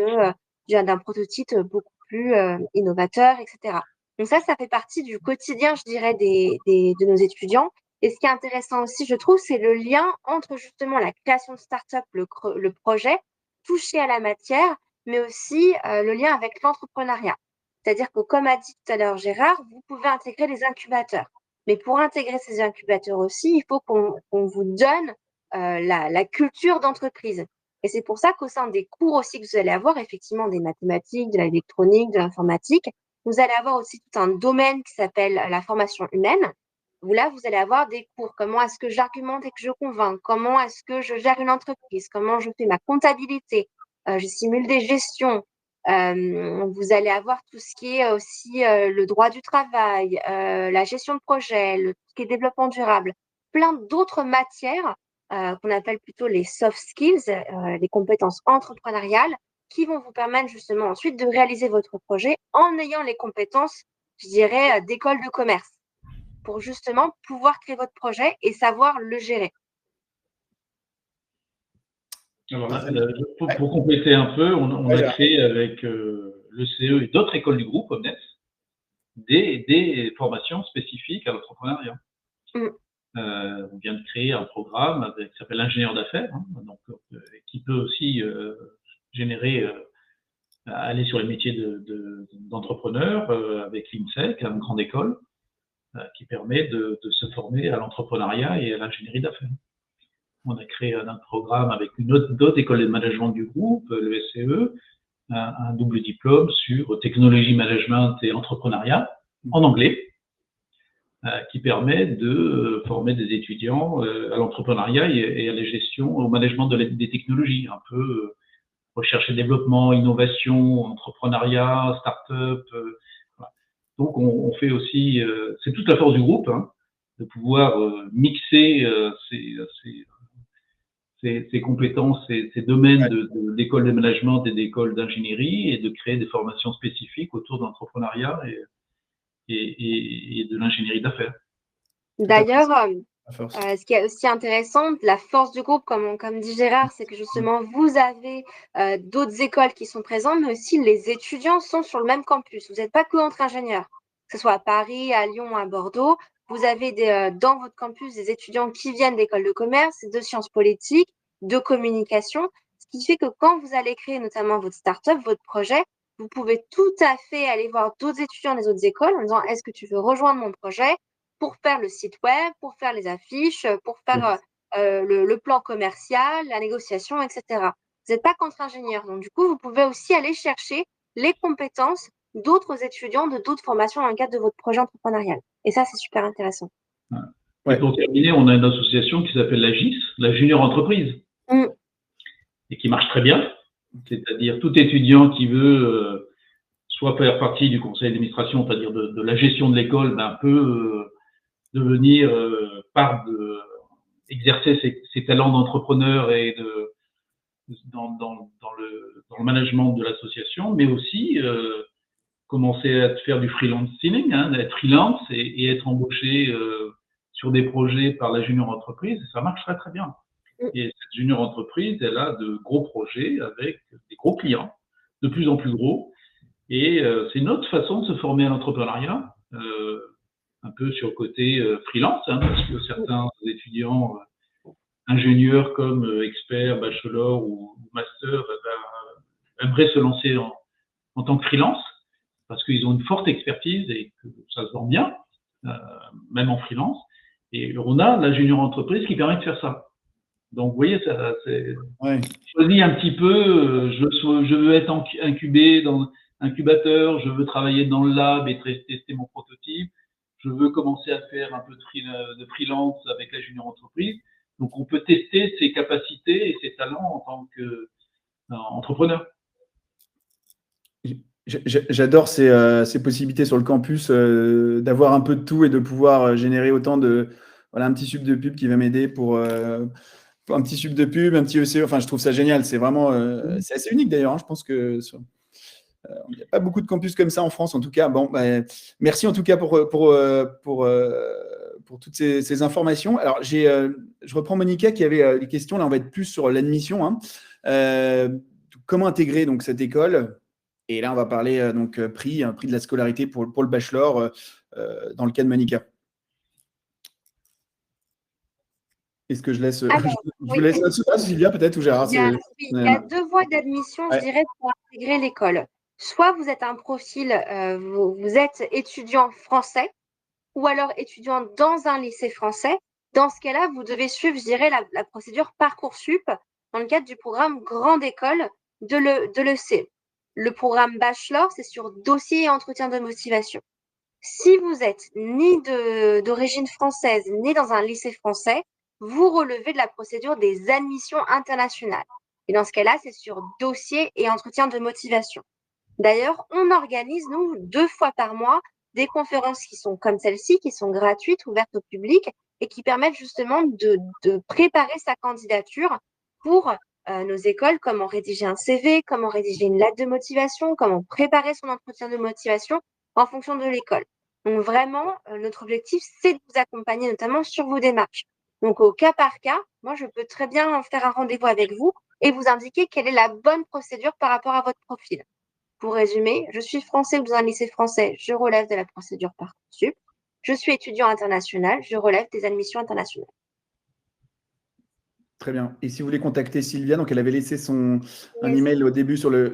d'un prototype beaucoup plus innovateur, etc. Donc ça fait partie du quotidien, je dirais, de nos étudiants. Et ce qui est intéressant aussi, je trouve, c'est le lien entre justement la création de start-up, le projet, touché à la matière, mais aussi le lien avec l'entrepreneuriat. C'est-à-dire que, comme a dit tout à l'heure Gérard, vous pouvez intégrer les incubateurs. Mais pour intégrer ces incubateurs aussi, il faut qu'on vous donne la culture d'entreprise. Et c'est pour ça qu'au sein des cours aussi que vous allez avoir, effectivement, des mathématiques, de l'électronique, de l'informatique, vous allez avoir aussi tout un domaine qui s'appelle la formation humaine, où là, vous allez avoir des cours. Comment est-ce que j'argumente et que je convainc? Comment est-ce que je gère une entreprise? Comment je fais ma comptabilité? Je simule des gestions. Vous allez avoir tout ce qui est aussi le droit du travail, la gestion de projet, tout ce qui est développement durable, plein d'autres matières qu'on appelle plutôt les soft skills, les compétences entrepreneuriales, qui vont vous permettre justement ensuite de réaliser votre projet en ayant les compétences, je dirais, d'école de commerce, pour justement pouvoir créer votre projet et savoir le gérer. Alors, pour compléter un peu, on a créé avec l'ECE et d'autres écoles du groupe Omnes des formations spécifiques à l'entrepreneuriat. On vient de créer un programme qui s'appelle l'ingénieur d'affaires, hein, qui peut aussi générer, aller sur les métiers d'entrepreneur avec l'INSEC, une grande école, qui permet de se former à l'entrepreneuriat et à l'ingénierie d'affaires. On a créé un programme avec d'autres écoles de management du groupe, le SCE, un double diplôme sur technologie, management et entrepreneuriat en anglais, qui permet de former des étudiants à l'entrepreneuriat et à la gestion, au management des technologies, un peu recherche et développement, innovation, entrepreneuriat, start-up. Voilà. Donc on fait aussi, c'est toute la force du groupe, hein, de pouvoir mixer ces compétences, ces domaines d'école de management et d'école d'ingénierie et de créer des formations spécifiques autour de l'entrepreneuriat et de l'ingénierie d'affaires. D'ailleurs, ce qui est aussi intéressant, la force du groupe, comme dit Gérard, c'est que justement, vous avez d'autres écoles qui sont présentes, mais aussi les étudiants sont sur le même campus. Vous n'êtes pas que entre ingénieurs, que ce soit à Paris, à Lyon, à Bordeaux. Vous avez dans votre campus des étudiants qui viennent d'écoles de commerce, de sciences politiques, de communication, ce qui fait que quand vous allez créer notamment votre start-up, votre projet, vous pouvez tout à fait aller voir d'autres étudiants des autres écoles en disant « Est-ce que tu veux rejoindre mon projet ?» pour faire le site web, pour faire les affiches, pour faire le plan commercial, la négociation, etc. Vous n'êtes pas contre-ingénieur. Donc, du coup, vous pouvez aussi aller chercher les compétences d'autres étudiants de d'autres formations dans le cadre de votre projet entrepreneurial. Et ça, c'est super intéressant. Ouais. Et pour terminer, on a une association qui s'appelle la GIS, la Junior Entreprise, et qui marche très bien. C'est-à-dire tout étudiant qui veut soit faire partie du conseil d'administration, c'est-à-dire de la gestion de l'école, peut devenir exercer ses talents d'entrepreneur et dans le management de l'association, mais aussi commencer à faire du freelancing, d'être freelance et être embauché sur des projets par la junior entreprise. Ça marche très, très bien. Et cette junior entreprise, elle a de gros projets avec des gros clients, de plus en plus gros. Et c'est une autre façon de se former à l'entrepreneuriat, un peu sur le côté freelance, parce que certains étudiants ingénieurs comme experts, bachelor ou master aimeraient se lancer en tant que freelance, parce qu'ils ont une forte expertise et que ça se vend bien, même en freelance. Et on a la junior entreprise qui permet de faire ça. Donc, vous voyez, ça, c'est choisi un petit peu, je veux être incubé dans incubateur, je veux travailler dans le lab et tester mon prototype, je veux commencer à faire un peu de freelance avec la junior entreprise. Donc, on peut tester ses capacités et ses talents en tant qu'entrepreneur. J'adore ces possibilités sur le campus d'avoir un peu de tout et de pouvoir générer autant de… Voilà, un petit sub de pub qui va m'aider pour un petit sub de pub, un petit ECE. Enfin, je trouve ça génial. C'est vraiment… c'est assez unique d'ailleurs. Je pense que… il n'y a pas beaucoup de campus comme ça en France, en tout cas. Bon, merci en tout cas pour toutes ces informations. Alors, je reprends Monica qui avait des questions. Là, on va être plus sur l'admission. Comment intégrer donc cette école? Et là, on va parler prix de la scolarité pour le bachelor dans le cas de Monica. Est-ce que je laisse… Alors, je vous laisse Sylvia peut-être ou Gérard? Il y a deux voies d'admission, je dirais, pour intégrer l'école. Soit vous êtes un profil, vous êtes étudiant français ou alors étudiant dans un lycée français. Dans ce cas-là, vous devez suivre, je dirais, la procédure Parcoursup dans le cadre du programme Grande École de l'ECE. Le programme Bachelor, c'est sur dossier et entretien de motivation. Si vous êtes ni d'origine française, ni dans un lycée français, vous relevez de la procédure des admissions internationales. Et dans ce cas-là, c'est sur dossier et entretien de motivation. D'ailleurs, on organise, nous, 2 fois par mois, des conférences qui sont comme celle-ci, qui sont gratuites, ouvertes au public et qui permettent justement de préparer sa candidature pour nos écoles, comment rédiger un CV, comment rédiger une lettre de motivation, comment préparer son entretien de motivation en fonction de l'école. Donc vraiment, notre objectif, c'est de vous accompagner notamment sur vos démarches. Donc au cas par cas, moi, je peux très bien faire un rendez-vous avec vous et vous indiquer quelle est la bonne procédure par rapport à votre profil. Pour résumer, je suis français ou dans un lycée français, je relève de la procédure Parcoursup. Je suis étudiant international, je relève des admissions internationales. Très bien. Et si vous voulez contacter Sylvia, donc elle avait laissé un email au début sur le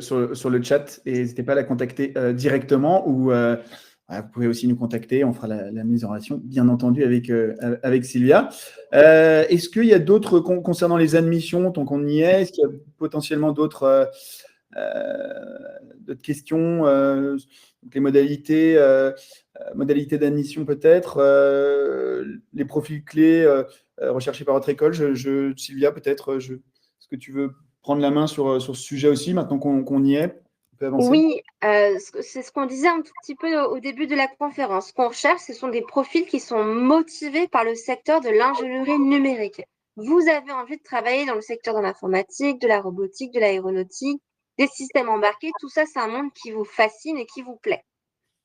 chat et n'hésitez pas à la contacter directement ou vous pouvez aussi nous contacter. On fera la mise en relation, bien entendu, avec Sylvia. Est-ce qu'il y a d'autres, concernant les admissions, tant qu'on y est, est-ce qu'il y a potentiellement d'autres questions, les modalités d'admission peut-être, les profils clés recherchés par votre école. Sylvia, peut-être, est-ce que tu veux prendre la main sur ce sujet aussi, maintenant qu'on y est? On peut avancer. Oui, c'est ce qu'on disait un tout petit peu au début de la conférence. Ce qu'on recherche, ce sont des profils qui sont motivés par le secteur de l'ingénierie numérique. Vous avez envie de travailler dans le secteur de l'informatique, de la robotique, de l'aéronautique, des systèmes embarqués. Tout ça, c'est un monde qui vous fascine et qui vous plaît.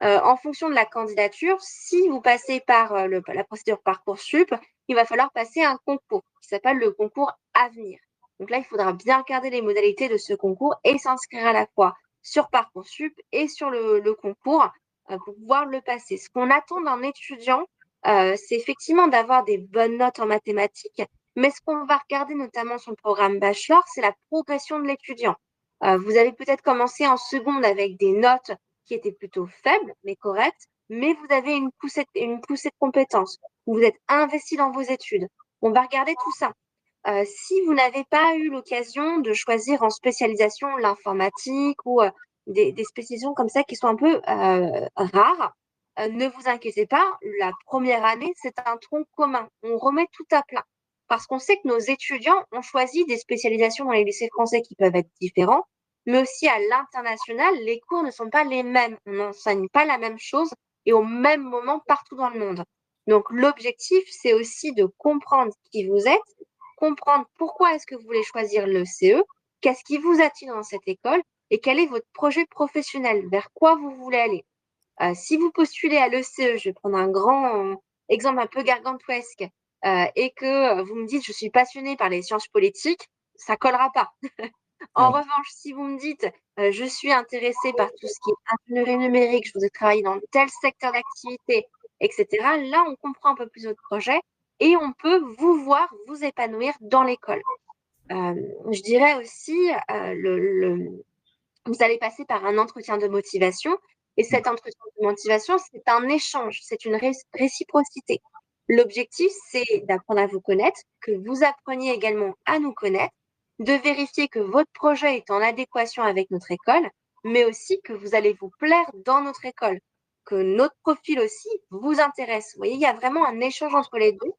En fonction de la candidature, si vous passez par la procédure Parcoursup, il va falloir passer un concours qui s'appelle le concours Avenir. Donc là, il faudra bien regarder les modalités de ce concours et s'inscrire à la fois sur Parcoursup et sur le concours pour pouvoir le passer. Ce qu'on attend d'un étudiant, c'est effectivement d'avoir des bonnes notes en mathématiques, mais ce qu'on va regarder notamment sur le programme Bachelor, c'est la progression de l'étudiant. Vous avez peut-être commencé en seconde avec des notes qui étaient plutôt faibles, mais correctes, mais vous avez une poussée de compétences. Vous êtes investi dans vos études. On va regarder tout ça. Si vous n'avez pas eu l'occasion de choisir en spécialisation l'informatique ou des spécialisations comme ça qui sont un peu rares, ne vous inquiétez pas, la première année, c'est un tronc commun. On remet tout à plat. Parce qu'on sait que nos étudiants ont choisi des spécialisations dans les lycées français qui peuvent être différents, mais aussi à l'international, les cours ne sont pas les mêmes. On n'enseigne pas la même chose et au même moment partout dans le monde. Donc, l'objectif, c'est aussi de comprendre qui vous êtes, comprendre pourquoi est-ce que vous voulez choisir le CE, qu'est-ce qui vous attire dans cette école et quel est votre projet professionnel, vers quoi vous voulez aller. Si vous postulez à l'ECE, je vais prendre un grand exemple un peu gargantuesque, et que vous me dites je suis passionnée par les sciences politiques, ça collera pas. En revanche, si vous me dites je suis intéressée par tout ce qui est ingénierie numérique, je voudrais travailler dans tel secteur d'activité, etc., là, on comprend un peu plus votre projet et on peut vous voir vous épanouir dans l'école. Je dirais aussi, vous allez passer par un entretien de motivation et cet entretien de motivation, c'est un échange, c'est une réciprocité. L'objectif, c'est d'apprendre à vous connaître, que vous appreniez également à nous connaître, de vérifier que votre projet est en adéquation avec notre école, mais aussi que vous allez vous plaire dans notre école, que notre profil aussi vous intéresse. Vous voyez, il y a vraiment un échange entre les deux.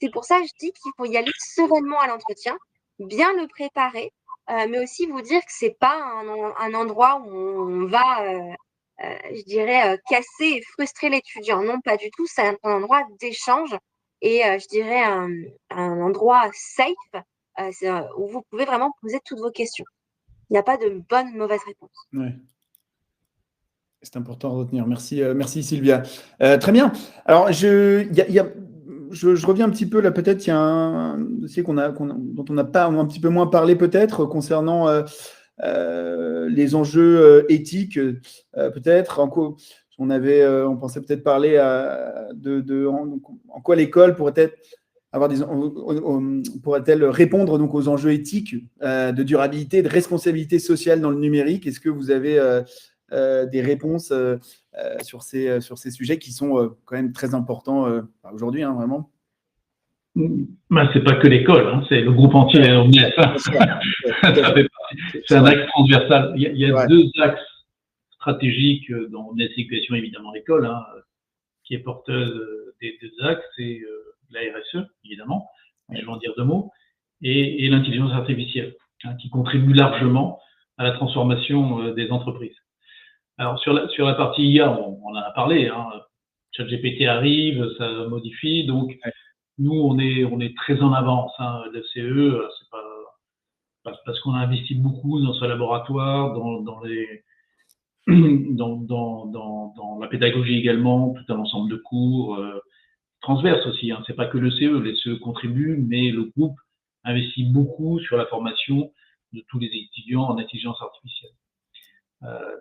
C'est pour ça que je dis qu'il faut y aller sereinement à l'entretien, bien le préparer, mais aussi vous dire que c'est pas un endroit où on va, je dirais, casser et frustrer l'étudiant. Non, pas du tout. C'est un endroit d'échange et je dirais un endroit safe où vous pouvez vraiment poser toutes vos questions. Il n'y a pas de bonne ou mauvaise réponse. Ouais. C'est important à retenir. Merci, merci Sylvia. Très bien. Alors, je reviens un petit peu là. Peut-être il y a un dossier dont on n'a pas un petit peu moins parlé peut-être concernant les enjeux éthiques. Peut-être on pensait peut-être parler en quoi l'école pourrait-elle répondre donc aux enjeux éthiques de durabilité, de responsabilité sociale dans le numérique. Est-ce que vous avez des réponses sur ces sujets qui sont quand même très importants aujourd'hui, hein, vraiment? C'est pas que l'école, hein, c'est le groupe entier. C'est un axe transversal. Il y a deux axes stratégiques dans l'éducation, évidemment l'école, hein, qui est porteuse des deux axes, c'est la RSE, évidemment, je vais en dire deux mots, et l'intelligence artificielle, hein, qui contribue largement à la transformation des entreprises. Alors sur la partie IA, on en a parlé, hein, ChatGPT arrive, ça modifie, donc nous on est très en avance, hein, le CE, c'est pas parce qu'on a investi beaucoup dans ce laboratoire, dans la pédagogie également, tout un ensemble de cours transverses aussi, hein, c'est pas que le CE, les CE contribuent, mais le groupe investit beaucoup sur la formation de tous les étudiants en intelligence artificielle.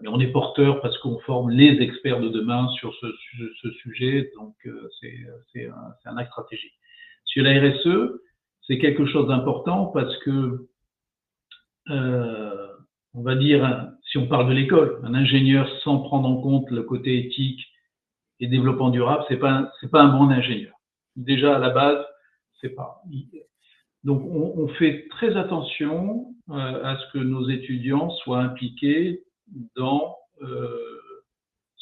Mais on est porteur parce qu'on forme les experts de demain sur ce sujet, donc c'est un axe stratégique. Sur la RSE, c'est quelque chose d'important parce que, on va dire, si on parle de l'école, un ingénieur sans prendre en compte le côté éthique et développement durable, c'est pas un bon ingénieur. Déjà à la base, c'est pas. Donc on fait très attention à ce que nos étudiants soient impliqués dans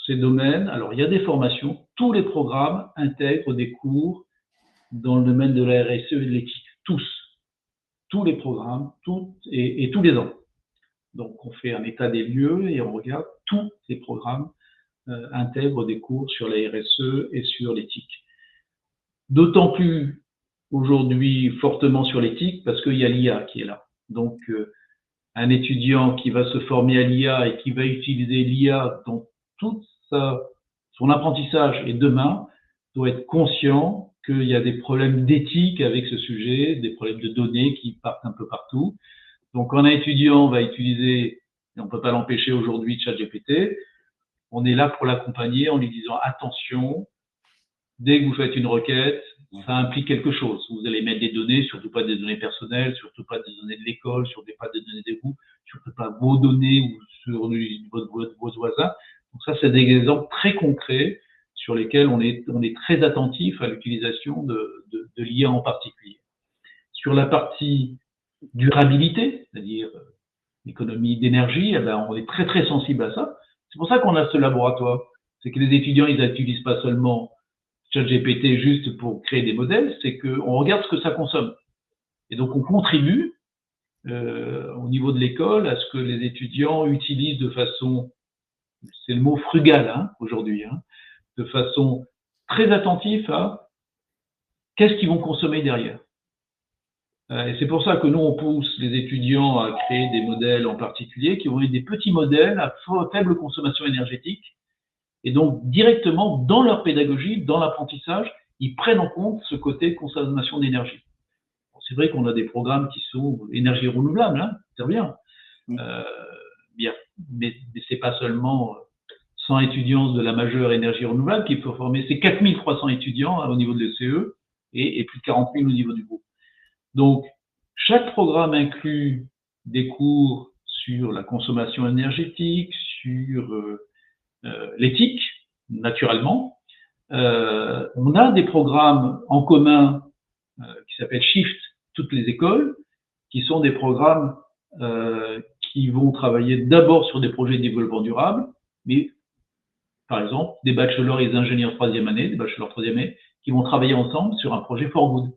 ces domaines. Alors, il y a des formations. Tous les programmes intègrent des cours dans le domaine de la RSE et de l'éthique. Tous les programmes, et tous les ans. Donc, on fait un état des lieux et on regarde tous les programmes intègrent des cours sur la RSE et sur l'éthique. D'autant plus aujourd'hui fortement sur l'éthique parce qu'il y a l'IA qui est là. Donc, un étudiant qui va se former à l'IA et qui va utiliser l'IA dans tout son apprentissage et demain doit être conscient qu'il y a des problèmes d'éthique avec ce sujet, des problèmes de données qui partent un peu partout. Donc, quand un étudiant va utiliser, et on ne peut pas l'empêcher aujourd'hui, ChatGPT, on est là pour l'accompagner en lui disant attention, dès que vous faites une requête, ça implique quelque chose. Vous allez mettre des données, surtout pas des données personnelles, surtout pas des données de l'école, surtout pas des données de vous, surtout pas vos données ou sur vos voisins. Donc ça, c'est des exemples très concrets sur lesquels on est très attentif à l'utilisation de l'IA en particulier. Sur la partie durabilité, c'est-à-dire économie d'énergie, eh ben, on est très très sensible à ça. C'est pour ça qu'on a ce laboratoire. C'est que les étudiants, ils n'utilisent pas seulement ChatGPT juste pour créer des modèles, c'est qu'on regarde ce que ça consomme. Et donc, on contribue au niveau de l'école à ce que les étudiants utilisent de façon, c'est le mot frugal hein, aujourd'hui, hein, de façon très attentive à qu'est-ce qu'ils vont consommer derrière. Et c'est pour ça que nous, on pousse les étudiants à créer des modèles en particulier qui vont être des petits modèles à faible consommation énergétique. Et donc, directement, dans leur pédagogie, dans l'apprentissage, ils prennent en compte ce côté consommation d'énergie. Bon, c'est vrai qu'on a des programmes qui sont énergie renouvelable, hein, c'est bien. Bien. Mais c'est pas seulement 100 étudiants de la majeure énergie renouvelable qu'il faut former, c'est 4300 étudiants au niveau de l'ECE et plus de 40 000 au niveau du groupe. Donc, chaque programme inclut des cours sur la consommation énergétique, sur l'éthique, naturellement. On a des programmes en commun qui s'appellent Shift, toutes les écoles, qui sont des programmes qui vont travailler d'abord sur des projets de développement durable, mais par exemple, des bachelors et des ingénieurs troisième année, des bachelors troisième année, qui vont travailler ensemble sur un projet for good,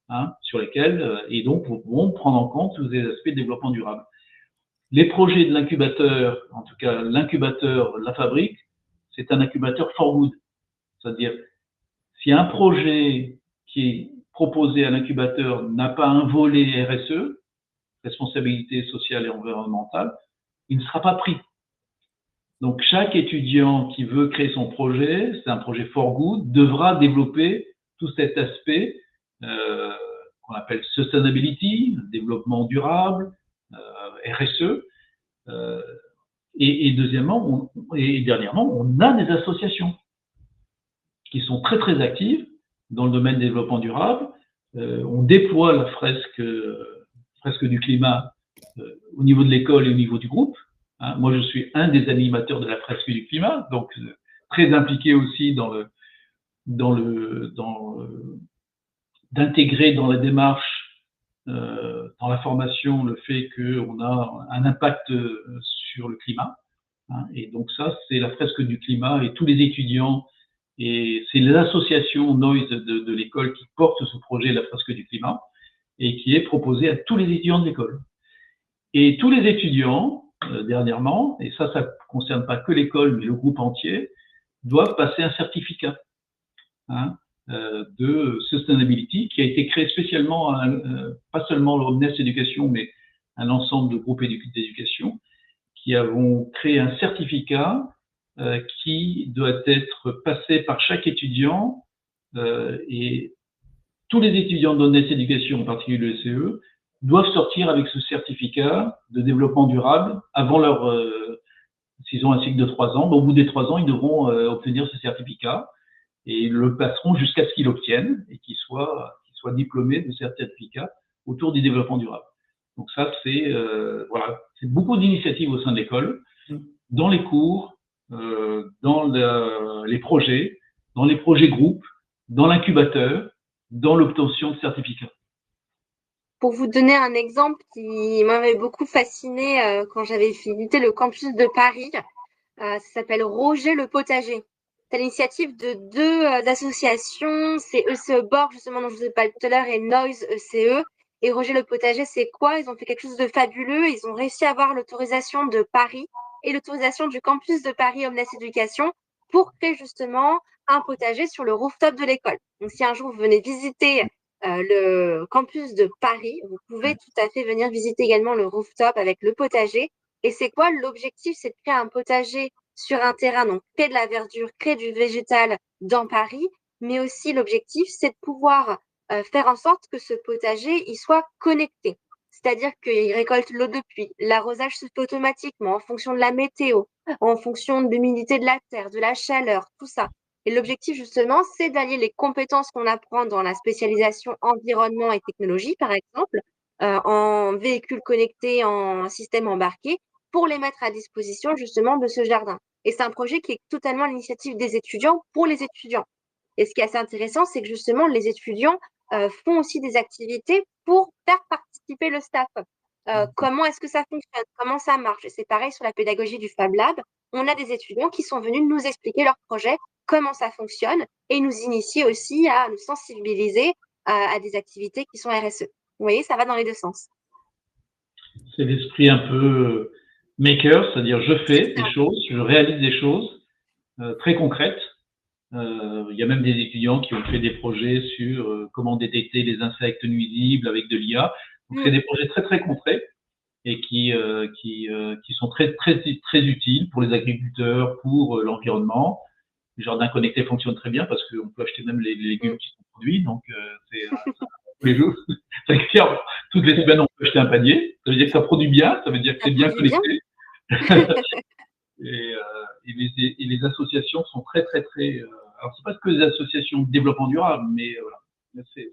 hein, sur lesquels, et donc, vont prendre en compte tous les aspects de développement durable. Les projets de l'incubateur, en tout cas l'incubateur La Fabrique, c'est un incubateur for good. C'est-à-dire, si un projet qui est proposé à l'incubateur n'a pas un volet RSE, responsabilité sociale et environnementale, il ne sera pas pris. Donc, chaque étudiant qui veut créer son projet, c'est un projet for good, devra développer tout cet aspect qu'on appelle sustainability, développement durable, RSE. Et deuxièmement, et dernièrement, on a des associations qui sont très très actives dans le domaine du développement durable. On déploie la fresque du climat au niveau de l'école et au niveau du groupe. Hein, moi, je suis un des animateurs de la fresque du climat, donc très impliqué aussi d'intégrer dans la démarche, dans la formation, le fait qu'on a un impact sur le climat. Hein, et donc ça, c'est la fresque du climat et tous les étudiants, et c'est l'association Noise de l'école qui porte ce projet, la fresque du climat, et qui est proposé à tous les étudiants de l'école. Et tous les étudiants, dernièrement, et ça ne concerne pas que l'école, mais le groupe entier, doivent passer un certificat, hein, de sustainability qui a été créé spécialement, pas seulement l'Omnes Éducation, mais un ensemble de groupes d'éducation qui avons créé un certificat qui doit être passé par chaque étudiant et tous les étudiants d'Omnes Éducation, en particulier le SCE, doivent sortir avec ce certificat de développement durable avant s'ils ont un cycle de 3 ans. Au bout des 3 ans, ils devront obtenir ce certificat et ils le passeront jusqu'à ce qu'ils l'obtiennent et qu'ils soient diplômés de ce certificat autour du développement durable. Donc ça, c'est voilà, c'est beaucoup d'initiatives au sein de l'école, dans les cours, dans les projets groupes, dans l'incubateur, dans l'obtention de certificats. Pour vous donner un exemple qui m'avait beaucoup fasciné quand j'avais visité le campus de Paris, ça s'appelle Roger le potager. C'est l'initiative de deux associations, c'est ECE Borg, justement, dont je vous ai parlé tout à l'heure, et Noise ECE. Et Roger le potager, c'est quoi? Ils ont fait quelque chose de fabuleux. Ils ont réussi à avoir l'autorisation de Paris et l'autorisation du campus de Paris Omnes Éducation pour créer justement un potager sur le rooftop de l'école. Donc, si un jour vous venez visiter le campus de Paris, vous pouvez tout à fait venir visiter également le rooftop avec le potager. Et c'est quoi l'objectif? C'est de créer un potager sur un terrain, donc créer de la verdure, créer du végétal dans Paris, mais aussi l'objectif, c'est de pouvoir faire en sorte que ce potager il soit connecté. C'est-à-dire qu'il récolte l'eau de pluie, l'arrosage se fait automatiquement en fonction de la météo, en fonction de l'humidité de la terre, de la chaleur, tout ça. Et l'objectif, justement, c'est d'allier les compétences qu'on apprend dans la spécialisation environnement et technologie, par exemple, en véhicules connectés, en système embarqué, pour les mettre à disposition, justement, de ce jardin. Et c'est un projet qui est totalement l'initiative des étudiants pour les étudiants. Et ce qui est assez intéressant, c'est que, justement, les étudiants font aussi des activités pour faire participer le staff. Comment est-ce que ça fonctionne? Comment ça marche? Et c'est pareil sur la pédagogie du Fab Lab. On a des étudiants qui sont venus nous expliquer leur projet, comment ça fonctionne, et nous initier aussi à nous sensibiliser à des activités qui sont RSE. Vous voyez, ça va dans les deux sens. C'est l'esprit un peu maker, c'est-à-dire je fais des choses, je réalise des choses très concrètes Il y a même des étudiants qui ont fait des projets sur comment détecter les insectes nuisibles avec de l'IA. Donc, c'est des projets très, très concrets et qui sont très, très, très utiles pour les agriculteurs, pour l'environnement. Le jardin connecté fonctionne très bien parce qu'on peut acheter même les légumes qui sont produits. Donc, c'est tous les jours. Toutes les semaines, on peut acheter un panier. Ça veut dire que ça produit bien, ça veut dire que c'est bien connecté. Et les associations sont très, très, très. Alors, c'est pas que des associations de développement durable, mais voilà, c'est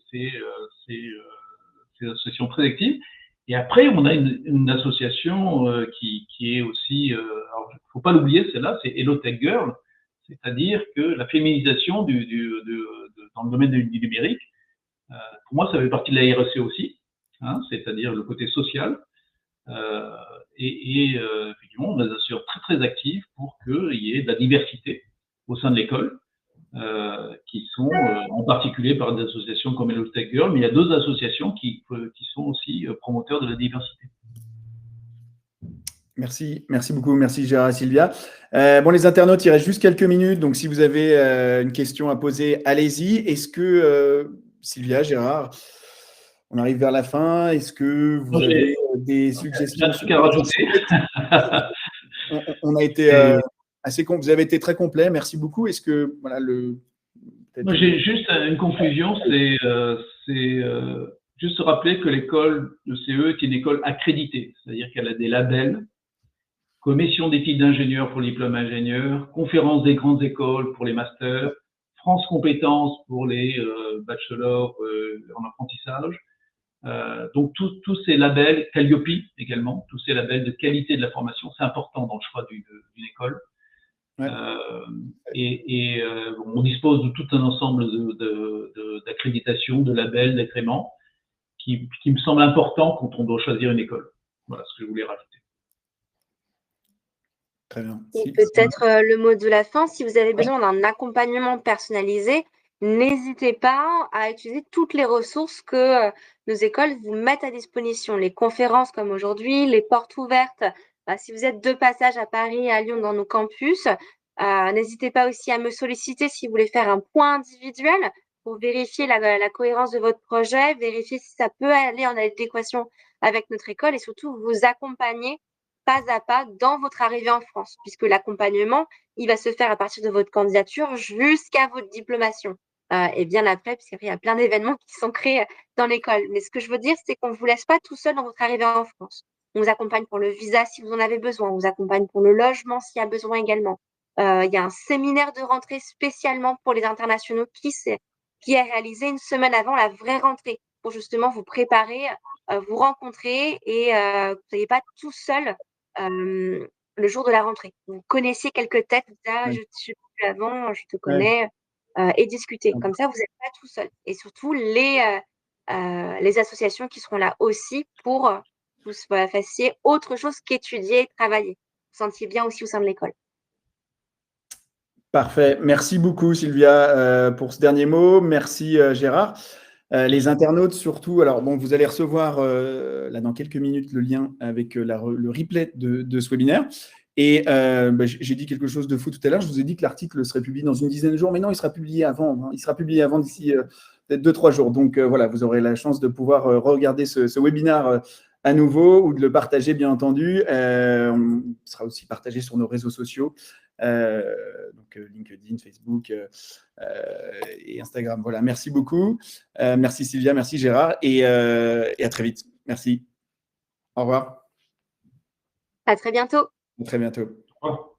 des associations très actives. Et après, on a une association qui est aussi. Alors, il ne faut pas l'oublier, celle-là, c'est Hello Tech Girl, c'est-à-dire que la féminisation dans le domaine du numérique, pour moi, ça fait partie de la RSE aussi, hein, c'est-à-dire le côté social. Effectivement, on a des associations très très actives pour qu'il y ait de la diversité au sein de l'école, qui sont en particulier par des associations comme Hello Tech Girl, mais il y a d'autres associations qui sont aussi promoteurs de la diversité. Merci beaucoup, merci Gérard et Sylvia. Bon, les internautes, il reste juste quelques minutes, donc si vous avez une question à poser, allez-y. Est-ce que, Sylvia, Gérard, on arrive vers la fin, est-ce que vous avez des suggestions? J'ai un truc à rajouter. On a été vous avez été très complet, merci beaucoup. Est-ce que, voilà, Moi, j'ai juste une conclusion, c'est juste se rappeler que l'école de CE est une école accréditée, c'est-à-dire qu'elle a des labels, commission d'éthique d'ingénieurs pour les diplômes ingénieurs, conférence des grandes écoles pour les masters, France Compétences pour les bachelors en apprentissage. Donc, tous ces labels, Calliope également, tous ces labels de qualité de la formation, c'est important dans le choix d'une école. Ouais. On dispose de tout un ensemble d'accréditations, de labels, d'agréments qui me semblent importants quand on doit choisir une école. Voilà ce que je voulais rajouter. Très bien. Et peut-être le mot de la fin, si vous avez besoin d'un accompagnement personnalisé, n'hésitez pas à utiliser toutes les ressources que nos écoles vous mettent à disposition. Les conférences comme aujourd'hui, les portes ouvertes. Si vous êtes de passage à Paris et à Lyon dans nos campus, n'hésitez pas aussi à me solliciter si vous voulez faire un point individuel pour vérifier la cohérence de votre projet, vérifier si ça peut aller en adéquation avec notre école et surtout vous accompagner pas à pas dans votre arrivée en France, puisque l'accompagnement, il va se faire à partir de votre candidature jusqu'à votre diplomation. Et bien après, puisqu'il y a plein d'événements qui sont créés dans l'école. Mais ce que je veux dire, c'est qu'on ne vous laisse pas tout seul dans votre arrivée en France. On vous accompagne pour le visa si vous en avez besoin. On vous accompagne pour le logement s'il y a besoin également. Il y a un séminaire de rentrée spécialement pour les internationaux qui est réalisé une semaine avant la vraie rentrée pour justement vous préparer, vous rencontrer et que vous soyez pas tout seul le jour de la rentrée. Vous connaissez quelques têtes, je suis vu avant, je te connais, et discuter. Comme ça, vous n'êtes pas tout seul. Et surtout, les associations qui seront là aussi pour que vous fassiez autre chose qu'étudier et travailler. Vous sentiez bien aussi au sein de l'école. Parfait. Merci beaucoup, Sylvia, pour ce dernier mot. Merci, Gérard. Les internautes, surtout, alors bon, vous allez recevoir là dans quelques minutes le lien avec le replay de ce webinaire. Et j'ai dit quelque chose de fou tout à l'heure. Je vous ai dit que l'article serait publié dans une dizaine de jours, mais non, il sera publié avant. Hein. Il sera publié avant d'ici peut-être 2-3 jours. Donc voilà, vous aurez la chance de pouvoir regarder ce webinaire à nouveau ou de le partager, bien entendu. On sera aussi partagé sur nos réseaux sociaux. Donc LinkedIn, Facebook et Instagram. Voilà, merci beaucoup. Merci Sylvia, merci Gérard et à très vite. Merci. Au revoir. À très bientôt. À très bientôt. Au revoir.